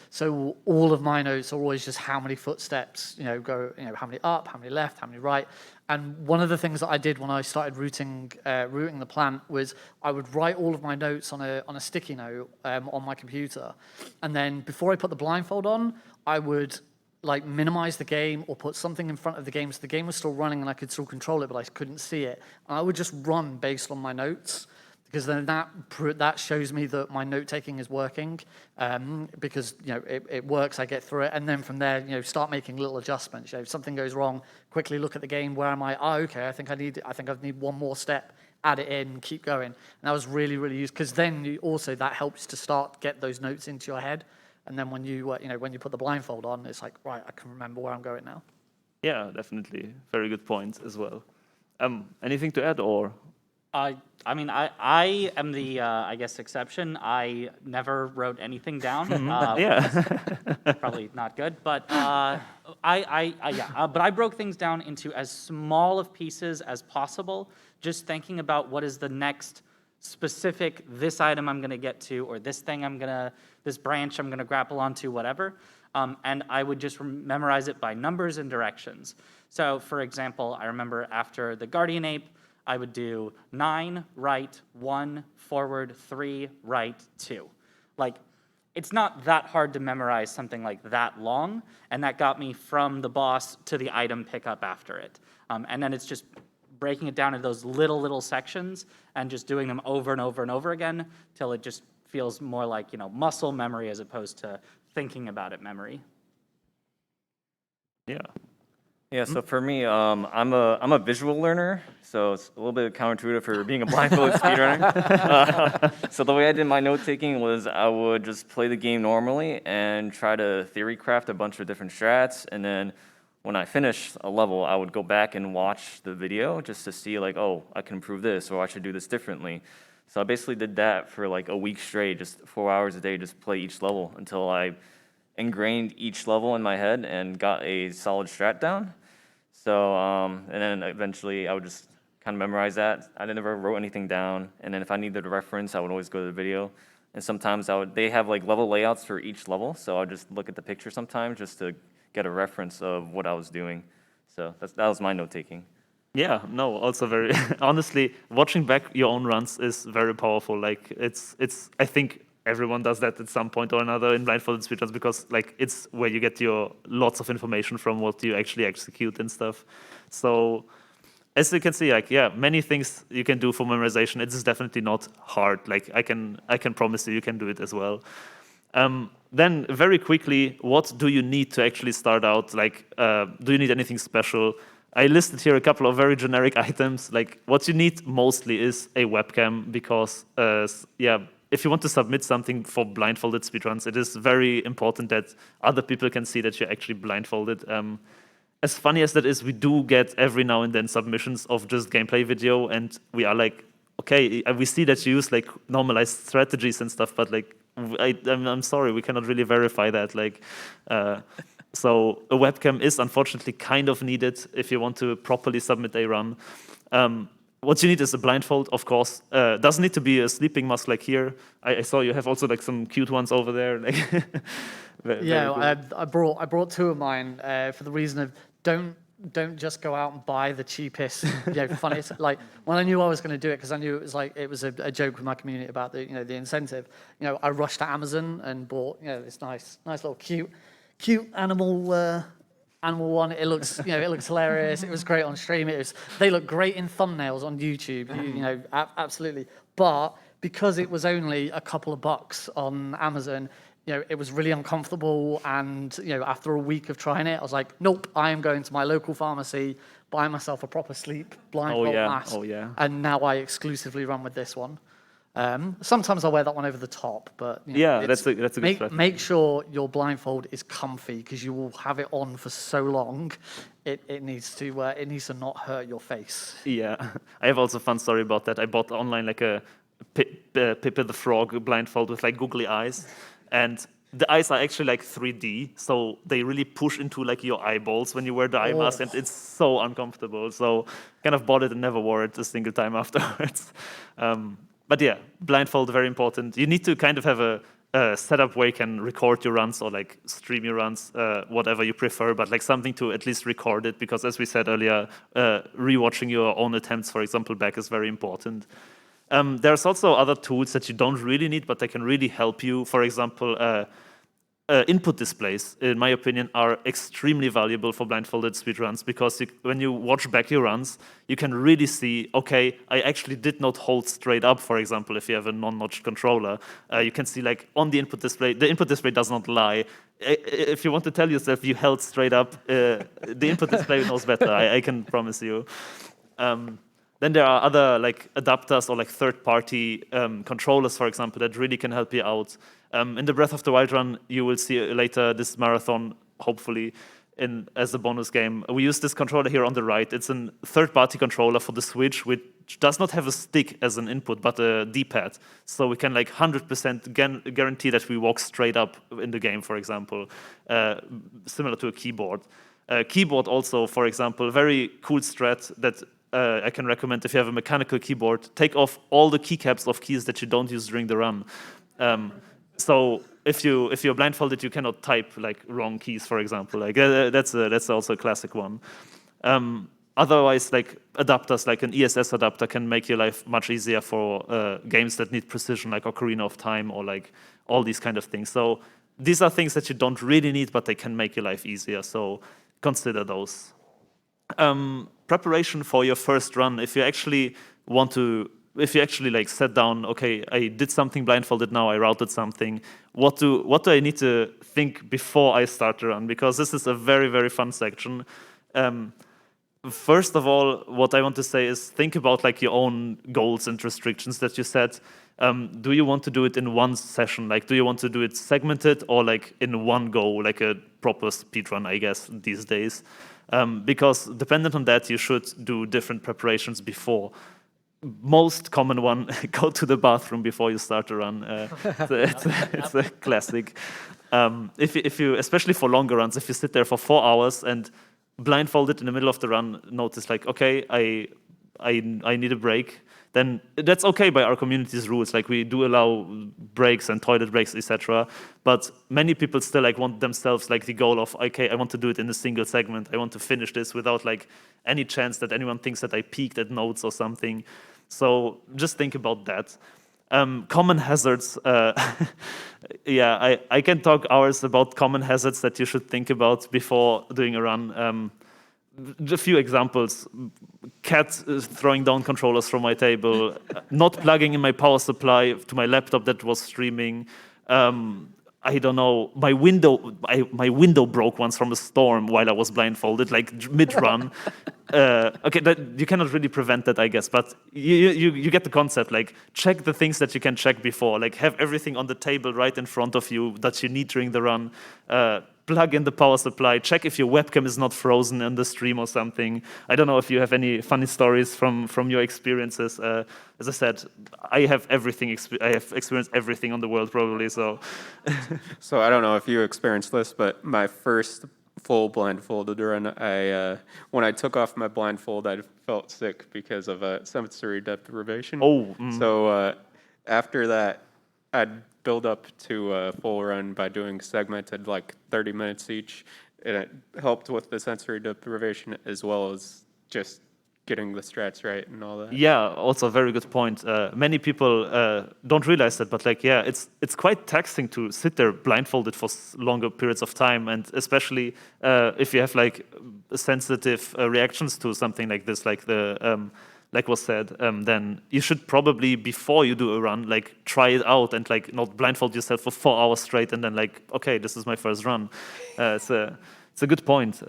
Speaker 3: So all of my notes are always just how many footsteps, go, how many up, how many left, how many right. And one of the things that I did when I started routing the plant was I would write all of my notes on a sticky note on my computer, and then before I put the blindfold on, I would like minimize the game or put something in front of the game so the game was still running and I could still control it, but I couldn't see it. And I would just run based on my notes, because then that shows me that my note taking is working, because it works. I get through it, and then from there start making little adjustments. If something goes wrong, quickly look at the game. Where am I? Oh, okay. I think I need one more step. Add it in, keep going. And that was really, really useful, because then that helps to start get those notes into your head. And then when you put the blindfold on, it's like, right, I can remember where I'm going now.
Speaker 1: Yeah, definitely. Very good point as well. Anything to add, or?
Speaker 4: I am the, I guess, exception. I never wrote anything down.
Speaker 1: Yeah.
Speaker 4: Probably not good, but but I broke things down into as small of pieces as possible, just thinking about what is the next specific, this item I'm going to get to, or this thing this branch I'm going to grapple onto, whatever. And I would just memorize it by numbers and directions. So, for example, I remember after the Guardian Ape, I would do 9, right, 1, forward, 3, right, 2. Like, it's not that hard to memorize something like that long, and that got me from the boss to the item pickup after it. And then it's just breaking it down into those little sections and just doing them over and over and over again till it just feels more like, muscle memory as opposed to thinking about it memory.
Speaker 1: Yeah.
Speaker 5: Yeah, so for me, I'm a visual learner, so it's a little bit counterintuitive for being a blindfolded speedrunner. So the way I did my note taking was I would just play the game normally and try to theory craft a bunch of different strats, and then when I finish a level, I would go back and watch the video just to see like, oh, I can improve this, or I should do this differently. So I basically did that for like a week straight, just 4 hours a day, just play each level until I ingrained each level in my head and got a solid strat down. So, and then eventually I would just kind of memorize that. I never wrote anything down. And then if I needed a reference, I would always go to the video. And sometimes they have like level layouts for each level. So I would just look at the picture sometimes just to get a reference of what I was doing. So that was my note taking.
Speaker 1: Yeah, no, also very honestly, watching back your own runs is very powerful. Like it's I think everyone does that at some point or another in blindfolded speedruns because like it's where you get your lots of information from what you actually execute and stuff. So as you can see, like yeah, many things you can do for memorization. It is definitely not hard. Like I can promise you can do it as well. Then very quickly, what do you need to actually start out? Like, do you need anything special? I listed here a couple of very generic items. Like what you need mostly is a webcam because, yeah, if you want to submit something for blindfolded speedruns, it is very important that other people can see that you're actually blindfolded. As funny as that is, we do get every now and then submissions of just gameplay video, and we are like, okay, we see that you use like normalized strategies and stuff, but like, I'm sorry, we cannot really verify that. Like, so a webcam is unfortunately kind of needed if you want to properly submit a run. What you need is a blindfold, of course. Doesn't need to be a sleeping mask like here. I saw you have also like some cute ones over there. Like
Speaker 3: Yeah, I brought two of mine for the reason of don't just go out and buy the cheapest, funniest. Like when I knew I was going to do it, because I knew it was a joke with my community about the the incentive. I rushed to Amazon and bought this nice little cute animal one. It looks it looks hilarious. It was great on stream. They look great in thumbnails on YouTube. Absolutely. But because it was only a couple of bucks on Amazon, it was really uncomfortable, and after a week of trying it, I was like, nope, I am going to my local pharmacy, buy myself a proper sleep blindfold mask.
Speaker 1: Oh yeah.
Speaker 3: And now I exclusively run with this one. Sometimes I'll wear that one over the top, but
Speaker 1: yeah, that's a good strategy.
Speaker 3: Make sure your blindfold is comfy because you will have it on for so long. It needs to not hurt your face.
Speaker 1: Yeah, I have also a fun story about that. I bought online like a Pippa the Frog blindfold with like googly eyes. And the eyes are actually like 3D, so they really push into like your eyeballs when you wear the eye mask, and it's so uncomfortable. So kind of bought it and never wore it a single time afterwards. But yeah, blindfold, very important. You need to kind of have a setup where you can record your runs or like stream your runs, whatever you prefer, but like something to at least record it, because as we said earlier, rewatching your own attempts, for example, back is very important. There's also other tools that you don't really need, but they can really help you. For example, input displays, in my opinion, are extremely valuable for blindfolded speedruns because when you watch back your runs, you can really see, okay, I actually did not hold straight up, for example, if you have a non-notched controller. You can see like on the input display does not lie. If you want to tell yourself you held straight up, the input display knows better, I can promise you. Then there are other like adapters or like third-party controllers, for example, that really can help you out. In the Breath of the Wild run, you will see later this marathon, hopefully, as a bonus game. We use this controller here on the right. It's a third-party controller for the Switch, which does not have a stick as an input, but a D-pad. So we can like 100% guarantee that we walk straight up in the game, for example, similar to a keyboard. Keyboard also, for example, very cool strat that I can recommend if you have a mechanical keyboard. Take off all the keycaps of keys that you don't use during the run. So if you're blindfolded, you cannot type like wrong keys, for example. Like that's also a classic one. Otherwise, like adapters, like an ESS adapter, can make your life much easier for games that need precision, like Ocarina of Time or like all these kind of things. So these are things that you don't really need, but they can make your life easier. So consider those. Preparation for your first run. If you actually like set down, okay, I did something blindfolded now, I routed something. What do I need to think before I start the run? Because this is a very, very fun section. First of all, what I want to say is think about like your own goals and restrictions that you set. Do you want to do it in one session? Like, do you want to do it segmented or like in one go, like a proper speedrun, I guess, these days? Because dependent on that, you should do different preparations before. Most common one, go to the bathroom before you start a run. It's a classic. If you, especially for longer runs, if you sit there for 4 hours and blindfolded in the middle of the run, notice like, okay, I need a break, then that's okay by our community's rules. Like we do allow breaks and toilet breaks, etc. But many people still like want themselves like the goal of, okay, I want to do it in a single segment. I want to finish this without like any chance that anyone thinks that I peaked at notes or something. So just think about that. Common hazards. Yeah, I can talk hours about common hazards that you should think about before doing a run. A few examples: cat throwing down controllers from my table, not plugging in my power supply to my laptop that was streaming. I don't know. My window broke once from a storm while I was blindfolded, like mid-run. Okay, you cannot really prevent that, I guess, but you get the concept. Like, check the things that you can check before. Like, have everything on the table right in front of you that you need during the run. Plug in the power supply. Check if your webcam is not frozen in the stream or something. I don't know if you have any funny stories from your experiences. As I said, I have everything. I have experienced everything on the world probably. So,
Speaker 2: So I don't know if you experienced this, but my first full blindfolded run, when I took off my blindfold, I felt sick because of sensory deprivation.
Speaker 1: Oh,
Speaker 2: So after that, I'd build up to a full run by doing segmented, like 30 minutes each, and it helped with the sensory deprivation as well as just getting the strats right and all that.
Speaker 1: yeah, also a very good point. Many people don't realize that, but like, yeah, it's quite taxing to sit there blindfolded for longer periods of time, and especially if you have like sensitive reactions to something like this, like the like was said, then you should probably, before you do a run, like try it out and like not blindfold yourself for 4 hours straight, and then like, okay, this is my first run. It's a good point.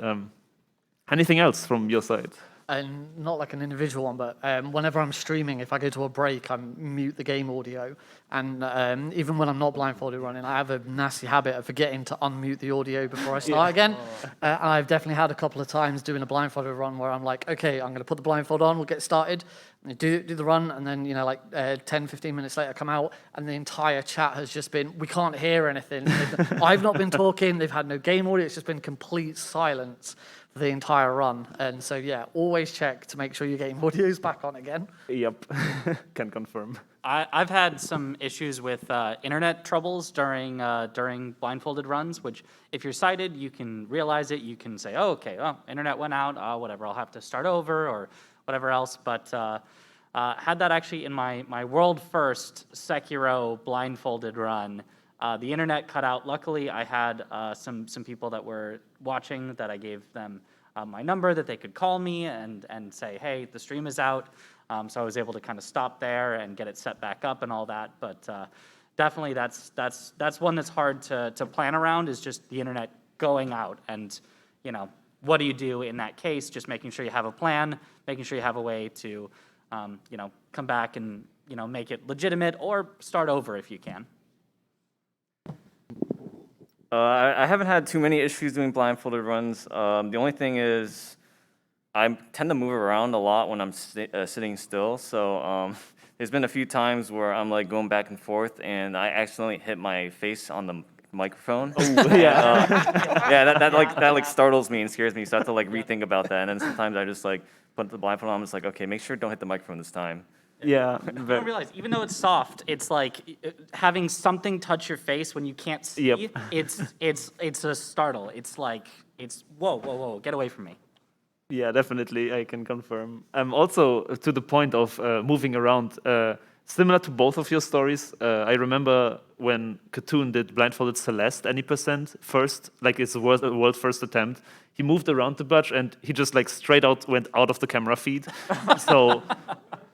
Speaker 1: Anything else from your side?
Speaker 3: And not like an individual one, but whenever I'm streaming, if I go to a break, I mute the game audio. And even when I'm not blindfolded running, I have a nasty habit of forgetting to unmute the audio before I start again. And I've definitely had a couple of times doing a blindfolded run where I'm like, okay, I'm going to put the blindfold on, we'll get started, and do the run, and then, 10, 15 minutes later, come out, and the entire chat has just been, we can't hear anything. I've not been talking, they've had no game audio, it's just been complete silence the entire run. And so, yeah, always check to make sure your game audio is back on again.
Speaker 1: Yep, can confirm.
Speaker 4: I've had some issues with internet troubles during blindfolded runs, which if you're sighted, you can realize it. You can say, oh, okay, internet went out, whatever, I'll have to start over or whatever else. But had that actually in my world first Sekiro blindfolded run. The internet cut out. Luckily, I had some people that were watching that I gave them my number that they could call me and say, hey, the stream is out. So I was able to kind of stop there and get it set back up and all that. But definitely that's one that's hard to plan around, is just the internet going out. And, what do you do in that case? Just making sure you have a plan, making sure you have a way to, come back and, make it legitimate or start over if you can.
Speaker 5: I haven't had too many issues doing blindfolded runs. The only thing is I tend to move around a lot when I'm sitting still. So there's been a few times where I'm like going back and forth and I accidentally hit my face on the microphone.
Speaker 1: Oh, yeah.
Speaker 5: Yeah, that startles me and scares me. So I have to like rethink about that. And then sometimes I just like put the blindfold on. I'm just like, okay, make sure don't hit the microphone this time.
Speaker 1: Yeah.
Speaker 4: You don't realize, even though it's soft, it's like having something touch your face when you can't see.
Speaker 1: Yep.
Speaker 4: It's a startle. It's like, whoa, get away from me.
Speaker 1: Yeah, definitely, I can confirm. Also, to the point of moving around, similar to both of your stories, I remember when Katoon did Blindfolded Celeste any percent first, like it's a world first attempt, he moved around a bunch and he just like straight out went out of the camera feed. So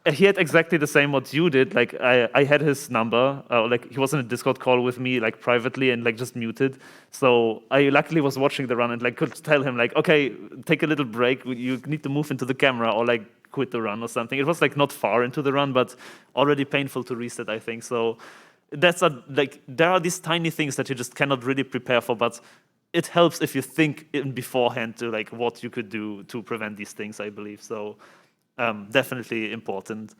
Speaker 1: he had exactly the same what you did. Like I had his number, like he was in a Discord call with me, like privately, and like just muted. So I luckily was watching the run and like could tell him like, okay, take a little break. You need to move into the camera or like quit the run or something. It was like not far into the run, but already painful to reset, I think. So that's like there are these tiny things that you just cannot really prepare for, but it helps if you think in beforehand to like what you could do to prevent these things, I believe. So. Definitely important.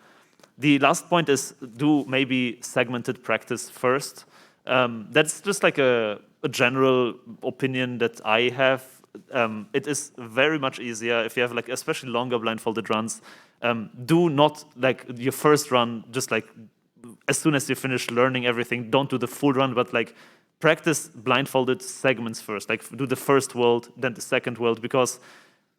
Speaker 1: The last point is do maybe segmented practice first. That's just like a general opinion that I have. It is very much easier if you have like especially longer blindfolded runs. Do not, like, your first run, just like, as soon as you finish learning everything, don't do the full run, but like, practice blindfolded segments first. Like, do the first world, then the second world, because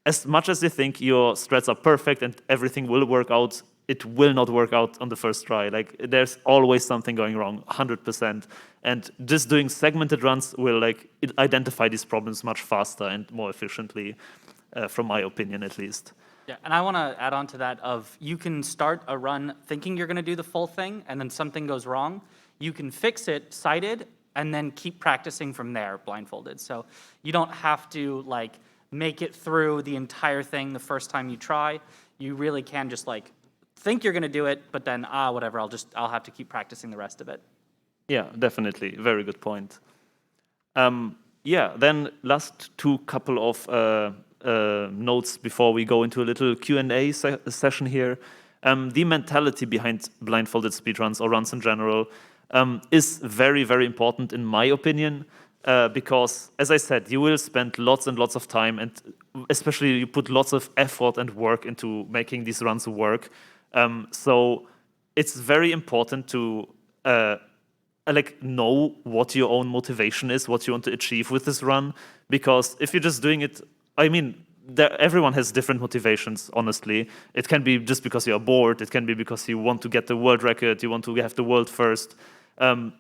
Speaker 1: as much as you think your strats are perfect and everything will work out, it will not work out on the first try. Like, there's always something going wrong, 100%. And just doing segmented runs will like identify these problems much faster and more efficiently, from my opinion at least.
Speaker 4: Yeah, and I want to add on to that of you can start a run thinking you're going to do the full thing, and then something goes wrong. You can fix it sighted, and then keep practicing from there blindfolded. So you don't have to like make it through the entire thing the first time you try. You really can just like think you're going to do it, but then whatever, I'll have to keep practicing the rest of it.
Speaker 1: Yeah, definitely. Very good point. Yeah, then last two couple of notes before we go into a little Q&A session here. The mentality behind blindfolded speedruns or runs in general is very, very important in my opinion, because, as I said, you will spend lots and lots of time, and especially you put lots of effort and work into making these runs work. So it's very important to like know what your own motivation is, what you want to achieve with this run, because if you're just doing it, I mean, everyone has different motivations, honestly. It can be just because you're bored, it can be because you want to get the world record, you want to have the world first.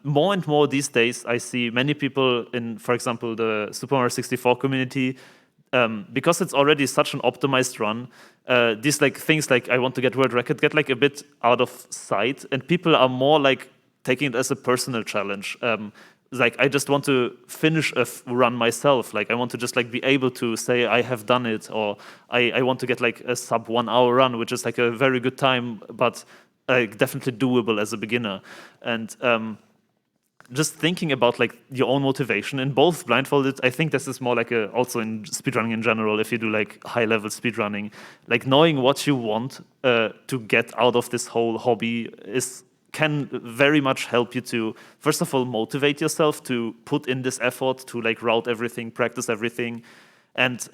Speaker 1: More and more these days, I see many people in, for example, the Super Mario 64 community, because it's already such an optimized run, these like things like I want to get world record get like a bit out of sight, and people are more like taking it as a personal challenge. Like, I just want to finish a run myself. Like, I want to just like be able to say I have done it, or I want to get like a sub 1 hour run, which is like a very good time, but definitely doable as a beginner. And just thinking about like your own motivation in both blindfolded, I think this is more like also in speedrunning in general, if you do like high level speedrunning, like knowing what you want to get out of this whole hobby can very much help you to, first of all, motivate yourself to put in this effort to like route everything, practice everything, and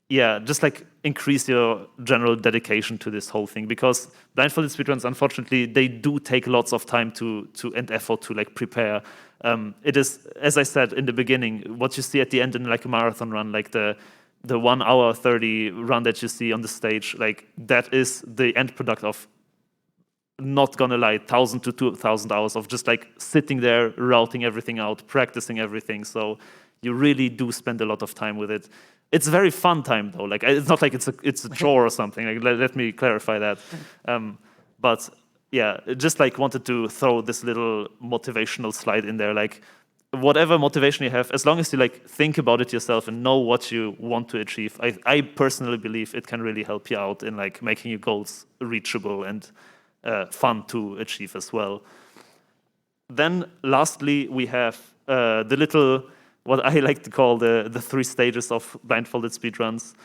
Speaker 1: yeah, just like increase your general dedication to this whole thing, because blindfolded speedruns, unfortunately, they do take lots of time and effort to like prepare. It is, as I said in the beginning, what you see at the end in like a marathon run, like the 1 hour 30 run that you see on the stage, like that is the end product of, not gonna lie, 1,000 to 2,000 hours of just like sitting there, routing everything out, practicing everything. So you really do spend a lot of time with it. It's a very fun time though. Like, it's not like it's a chore or something. Like, let me clarify that. But yeah, just like wanted to throw this little motivational slide in there. Like, whatever motivation you have, as long as you like think about it yourself and know what you want to achieve, I personally believe it can really help you out in like making your goals reachable and fun to achieve as well. Then lastly, we have the little, what I like to call the 3 stages of blindfolded speedruns.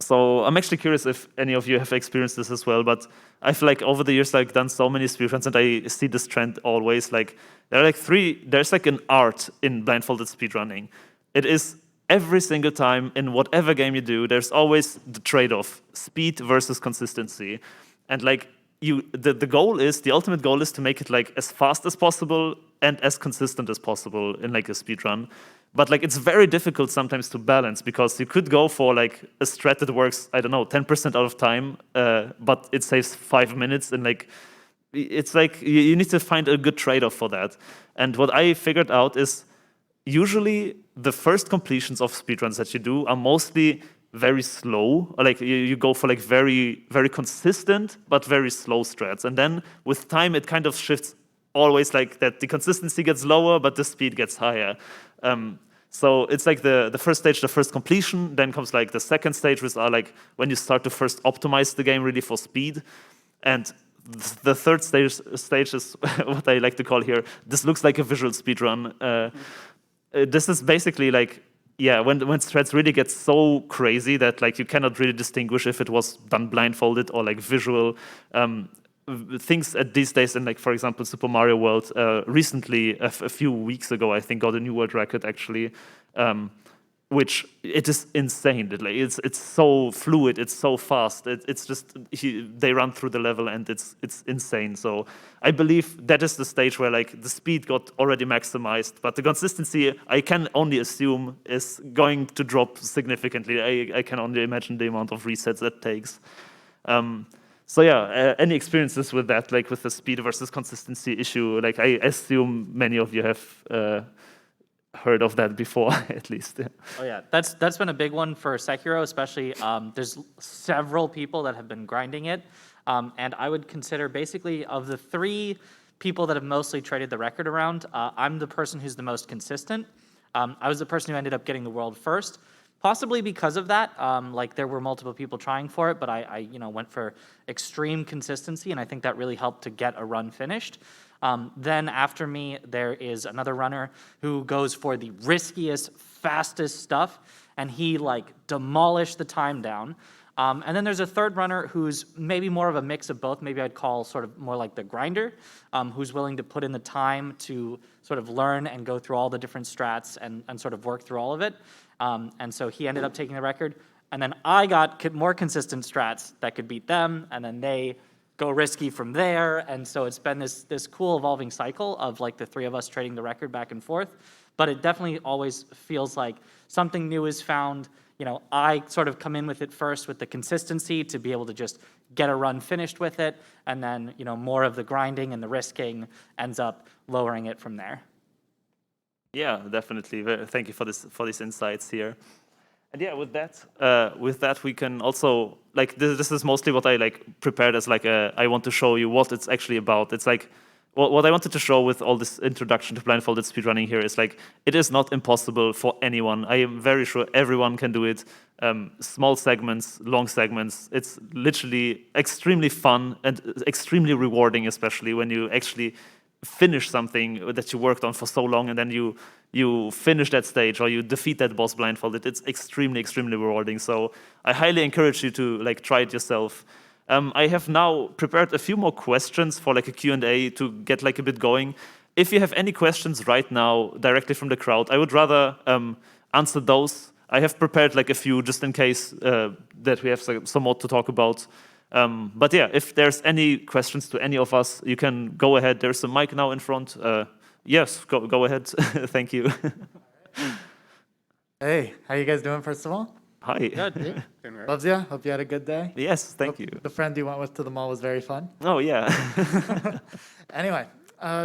Speaker 1: So I'm actually curious if any of you have experienced this as well, but I feel like over the years I've done so many speedruns, and I see this trend always. Like, there are like there's like an art in blindfolded speedrunning. It is every single time in whatever game you do, there's always the trade-off, speed versus consistency. And like the ultimate goal is to make it like as fast as possible and as consistent as possible in like a speed run. But like, it's very difficult sometimes to balance, because you could go for like a strat that works, I don't know, 10% out of time, but it saves 5 minutes, and like, it's like you need to find a good trade-off for that. And what I figured out is usually the first completions of speedruns that you do are mostly very slow, or like you go for like very, very consistent but very slow strats, and then with time it kind of shifts always like that. The consistency gets lower but the speed gets higher. So it's like the first stage, the first completion, then comes like the second stage, which are like when you start to first optimize the game really for speed, and the third stage is what I like to call here, this looks like a visual speedrun. This is basically like, yeah, when strats really get so crazy that like you cannot really distinguish if it was done blindfolded or like visual. Things at these days in like, for example, Super Mario World, recently, a few weeks ago, I think, got a new world record actually. which it is insane. It's so fluid, it's so fast. It's just they run through the level and it's insane. So I believe that is the stage where like the speed got already maximized, but the consistency I can only assume is going to drop significantly. I can only imagine the amount of resets that takes. So yeah, any experiences with that, like with the speed versus consistency issue? Like I assume many of you have heard of that before, at least.
Speaker 4: Oh yeah, that's been a big one for Sekiro, especially. There's several people that have been grinding it, and I would consider basically of the 3 people that have mostly traded the record around, I'm the person who's the most consistent. I was the person who ended up getting the world first, possibly because of that. Like there were multiple people trying for it, but I went for extreme consistency, and I think that really helped to get a run finished. Then after me, there is another runner who goes for the riskiest, fastest stuff, and he like demolished the time down. And then there's a third runner who's maybe more of a mix of both. Maybe I'd call sort of more like the grinder, who's willing to put in the time to sort of learn and go through all the different strats and sort of work through all of it. And so he ended up taking the record. And then I got more consistent strats that could beat them, and then they go risky from there. And so it's been this cool evolving cycle of like the 3 of us trading the record back and forth. But it definitely always feels like something new is found. I sort of come in with it first with the consistency to be able to just get a run finished with it. And then, more of the grinding and the risking ends up lowering it from there.
Speaker 1: Yeah, definitely. Thank you for these insights here. And yeah, with that we can also like this is mostly what I like prepared as like I want to show you what it's actually about. It's like what I wanted to show with all this introduction to blindfolded speedrunning here is like it is not impossible for anyone. I am very sure everyone can do it. Small segments, long segments. It's literally extremely fun and extremely rewarding, especially when you actually finish something that you worked on for so long and then you finish that stage or you defeat that boss blindfolded. It's extremely rewarding. So I highly encourage you to like try it yourself. I have now prepared a few more questions for like a Q&A to get like a bit going. If you have any questions right now directly from the crowd, I would rather answer those. I have prepared like a few just in case that we have some more to talk about. But yeah, if there's any questions to any of us, you can go ahead. There's a mic now in front. Yes, go ahead. Thank you.
Speaker 6: Hey, how you guys doing, first of all?
Speaker 1: Hi.
Speaker 4: Good.
Speaker 6: Loves ya. Hope you had a good day.
Speaker 1: Yes, thank
Speaker 6: Hope
Speaker 1: you.
Speaker 6: The friend you went with to the mall was very fun.
Speaker 1: Oh, yeah.
Speaker 6: Anyway,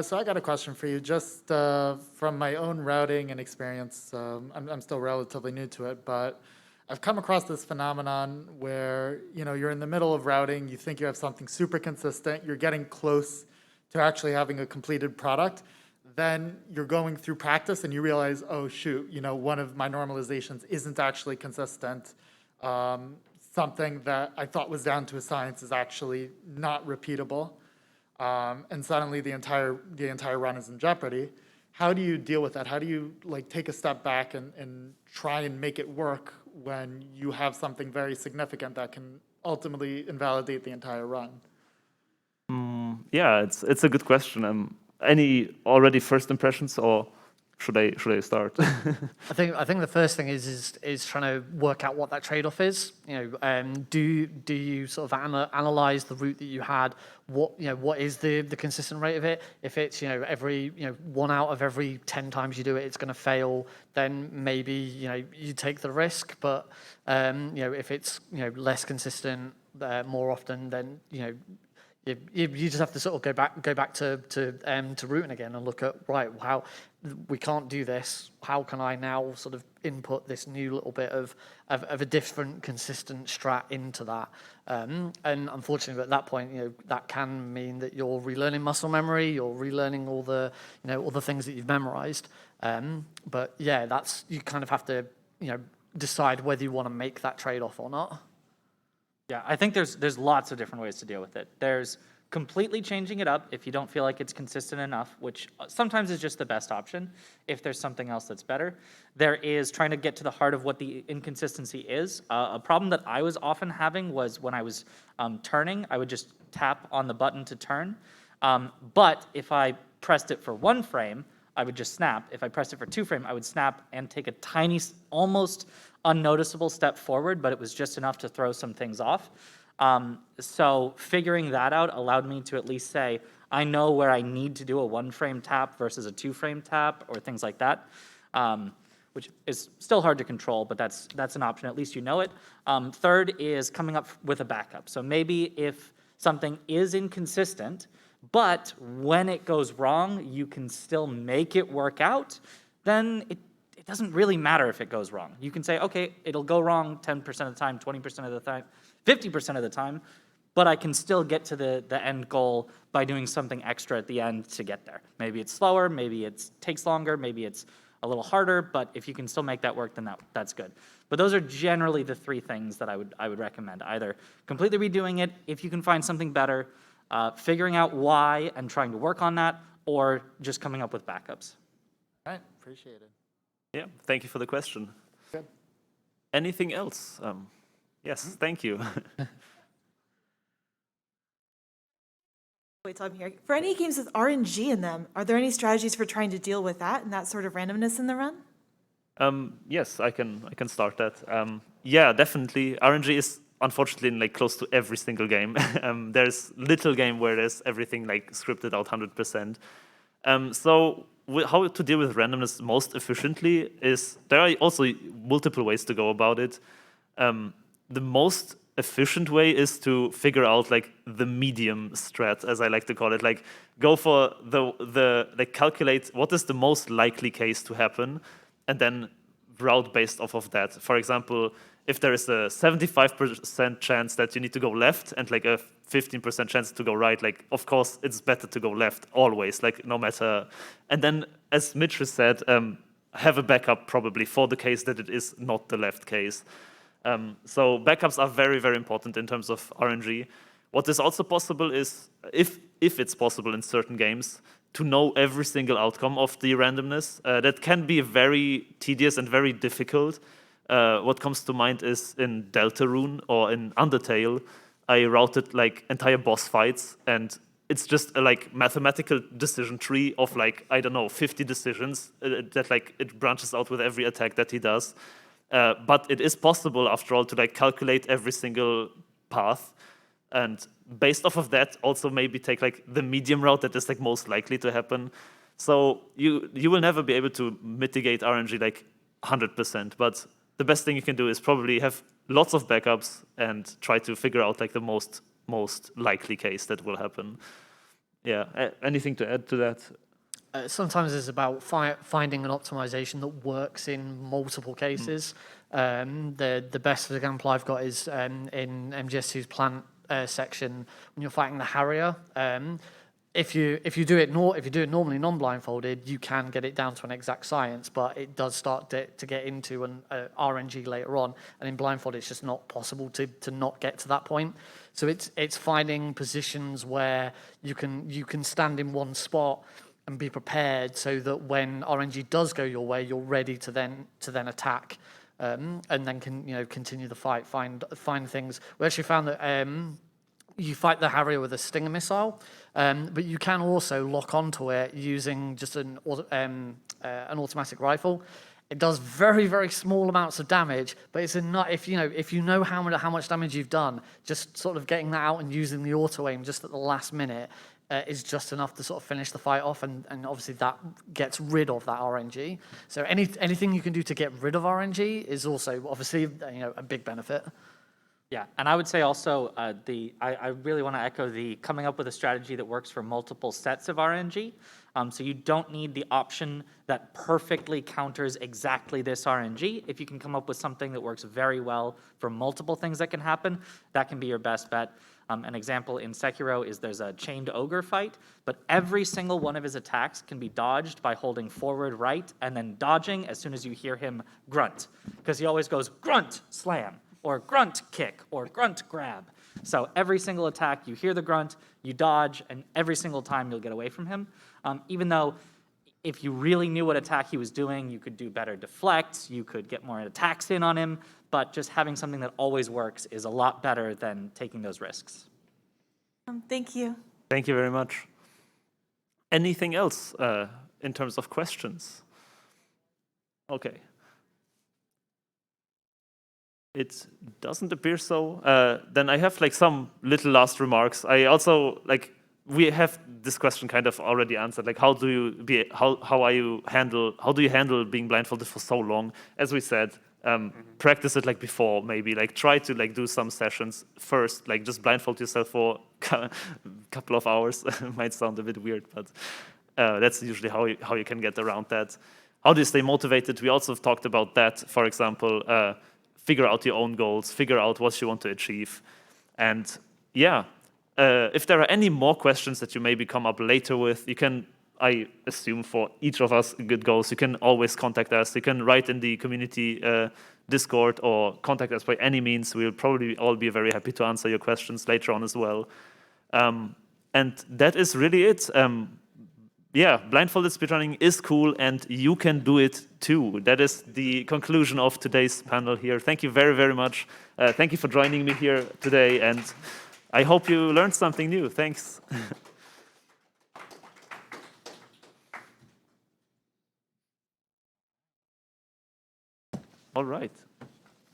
Speaker 6: so I got a question for you. Just from my own routing and experience, I'm still relatively new to it, but I've come across this phenomenon where you're in the middle of routing, you think you have something super consistent, you're getting close to actually having a completed product. Then you're going through practice and you realize, oh shoot, one of my normalizations isn't actually consistent. Something that I thought was down to a science is actually not repeatable. And suddenly the entire run is in jeopardy. How do you deal with that? How do you like take a step back and try and make it work when you have something very significant that can ultimately invalidate the entire run?
Speaker 1: Yeah, it's a good question. Any already first impressions, or should I start?
Speaker 3: I think the first thing is trying to work out what that trade-off is. Do you sort of analyze the route that you had? What is the consistent rate of it? If it's every 1 out of every 10 times you do it, it's going to fail. Then maybe you take the risk. But if it's less consistent more often, then you just have to sort of go back to routing again and look at how we can't do this. How can I now sort of input this new little bit of a different consistent strat into that? And unfortunately, at that point, that can mean that you're relearning muscle memory, you're relearning all the things that you've memorized. But yeah, you kind of have to decide whether you want to make that trade-off or not.
Speaker 4: Yeah, I think there's lots of different ways to deal with it. There's completely changing it up if you don't feel like it's consistent enough, which sometimes is just the best option if there's something else that's better. There is trying to get to the heart of what the inconsistency is. A problem that I was often having was when I was turning, I would just tap on the button to turn. But if I pressed it for 1 frame, I would just snap. If I pressed it for 2 frame, I would snap and take a tiny, almost unnoticeable step forward, but it was just enough to throw some things off. So figuring that out allowed me to at least say, I know where I need to do a 1 frame tap versus a 2 frame tap or things like that, which is still hard to control, but that's an option. At least you know it. Third is coming up with a backup. So maybe if something is inconsistent, but when it goes wrong, you can still make it work out, then it doesn't really matter if it goes wrong. You can say, okay, it'll go wrong 10% of the time, 20% of the time, 50% of the time, but I can still get to the end goal by doing something extra at the end to get there. Maybe it's slower, maybe it takes longer, maybe it's a little harder, but if you can still make that work, then that's good. But those are generally the 3 things that I would recommend. Either completely redoing it, if you can find something better, figuring out why and trying to work on that, or just coming up with backups.
Speaker 6: All right, appreciate it.
Speaker 1: Yeah, thank you for the question.
Speaker 6: Good.
Speaker 1: Anything else? Yes, thank you.
Speaker 7: Wait till I'm here. For any games with RNG in them, are there any strategies for trying to deal with that and that sort of randomness in the run?
Speaker 1: Yes, I can start that. Yeah, definitely. RNG is unfortunately in like close to every single game. There's little game where there's everything like scripted out 100%. So how to deal with randomness most efficiently is there are also multiple ways to go about it. The most efficient way is to figure out like the medium strat, as I like to call it. Like go for the like calculate what is the most likely case to happen, and then route based off of that. For example, if there is a 75% chance that you need to go left and like a 15% chance to go right, like of course it's better to go left always, like no matter. And then, as Mitch has said, have a backup probably for the case that it is not the left case. So backups are very, very important in terms of RNG. What is also possible is, if it's possible in certain games, to know every single outcome of the randomness. That can be very tedious and very difficult. What comes to mind is in Deltarune or in Undertale, I routed like entire boss fights, and it's just a like mathematical decision tree of like, I don't know, 50 decisions that like it branches out with every attack that he does. But it is possible, after all, to like calculate every single path, and based off of that, also maybe take like the medium route that is like most likely to happen. So you will never be able to mitigate RNG like 100%, but the best thing you can do is probably have lots of backups and try to figure out like the most likely case that will happen. Yeah, anything to add to that?
Speaker 3: Sometimes it's about finding an optimization that works in multiple cases. The best example I've got is in MGS2's plant section when you're fighting the Harrier. If you do it normally non-blindfolded, you can get it down to an exact science, but it does start to get into an RNG later on, and in blindfold it's just not possible to not get to that point. So it's finding positions where you can stand in one spot and be prepared so that when RNG does go your way, you're ready to then attack, and then continue the fight. Find things. We actually found that you fight the Harrier with a Stinger missile, but you can also lock onto it using just an automatic rifle. It does very, very small amounts of damage, but it's enough if you know how much damage you've done. Just sort of getting that out and using the auto aim just at the last minute is just enough to sort of finish the fight off, and obviously that gets rid of that RNG. So anything you can do to get rid of RNG is also obviously a big benefit.
Speaker 4: Yeah, and I would say also I really want to echo the coming up with a strategy that works for multiple sets of RNG. So you don't need the option that perfectly counters exactly this RNG. If you can come up with something that works very well for multiple things that can happen, that can be your best bet. An example in Sekiro is there's a chained ogre fight, but every single one of his attacks can be dodged by holding forward right and then dodging as soon as you hear him grunt, because he always goes grunt, slam, or grunt kick, or grunt grab. So every single attack, you hear the grunt, you dodge, and every single time you'll get away from him. Even though if you really knew what attack he was doing, you could do better deflects, you could get more attacks in on him, but just having something that always works is a lot better than taking those risks.
Speaker 7: Thank you.
Speaker 1: Thank you very much. Anything else in terms of questions? Okay. It doesn't appear so. Then I have like some little last remarks. I also we have this question kind of already answered. Like, how do you handle being blindfolded for so long? As we said, practice it like before, maybe like try to like do some sessions first, like just blindfold yourself for a couple of hours. Might sound a bit weird, but that's usually how you can get around that. How do you stay motivated? We also have talked about that. For example, figure out your own goals, figure out what you want to achieve. And yeah, if there are any more questions that you maybe come up later with, you can, I assume for each of us good goals, you can always contact us. You can write in the community Discord or contact us by any means. We'll probably all be very happy to answer your questions later on as well. And that is really it. Yeah, blindfolded speedrunning is cool, and you can do it too. That is the conclusion of today's panel here. Thank you very, very much. Thank you for joining me here today, and I hope you learned something new. Thanks. All right.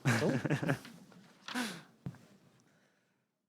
Speaker 3: Cool.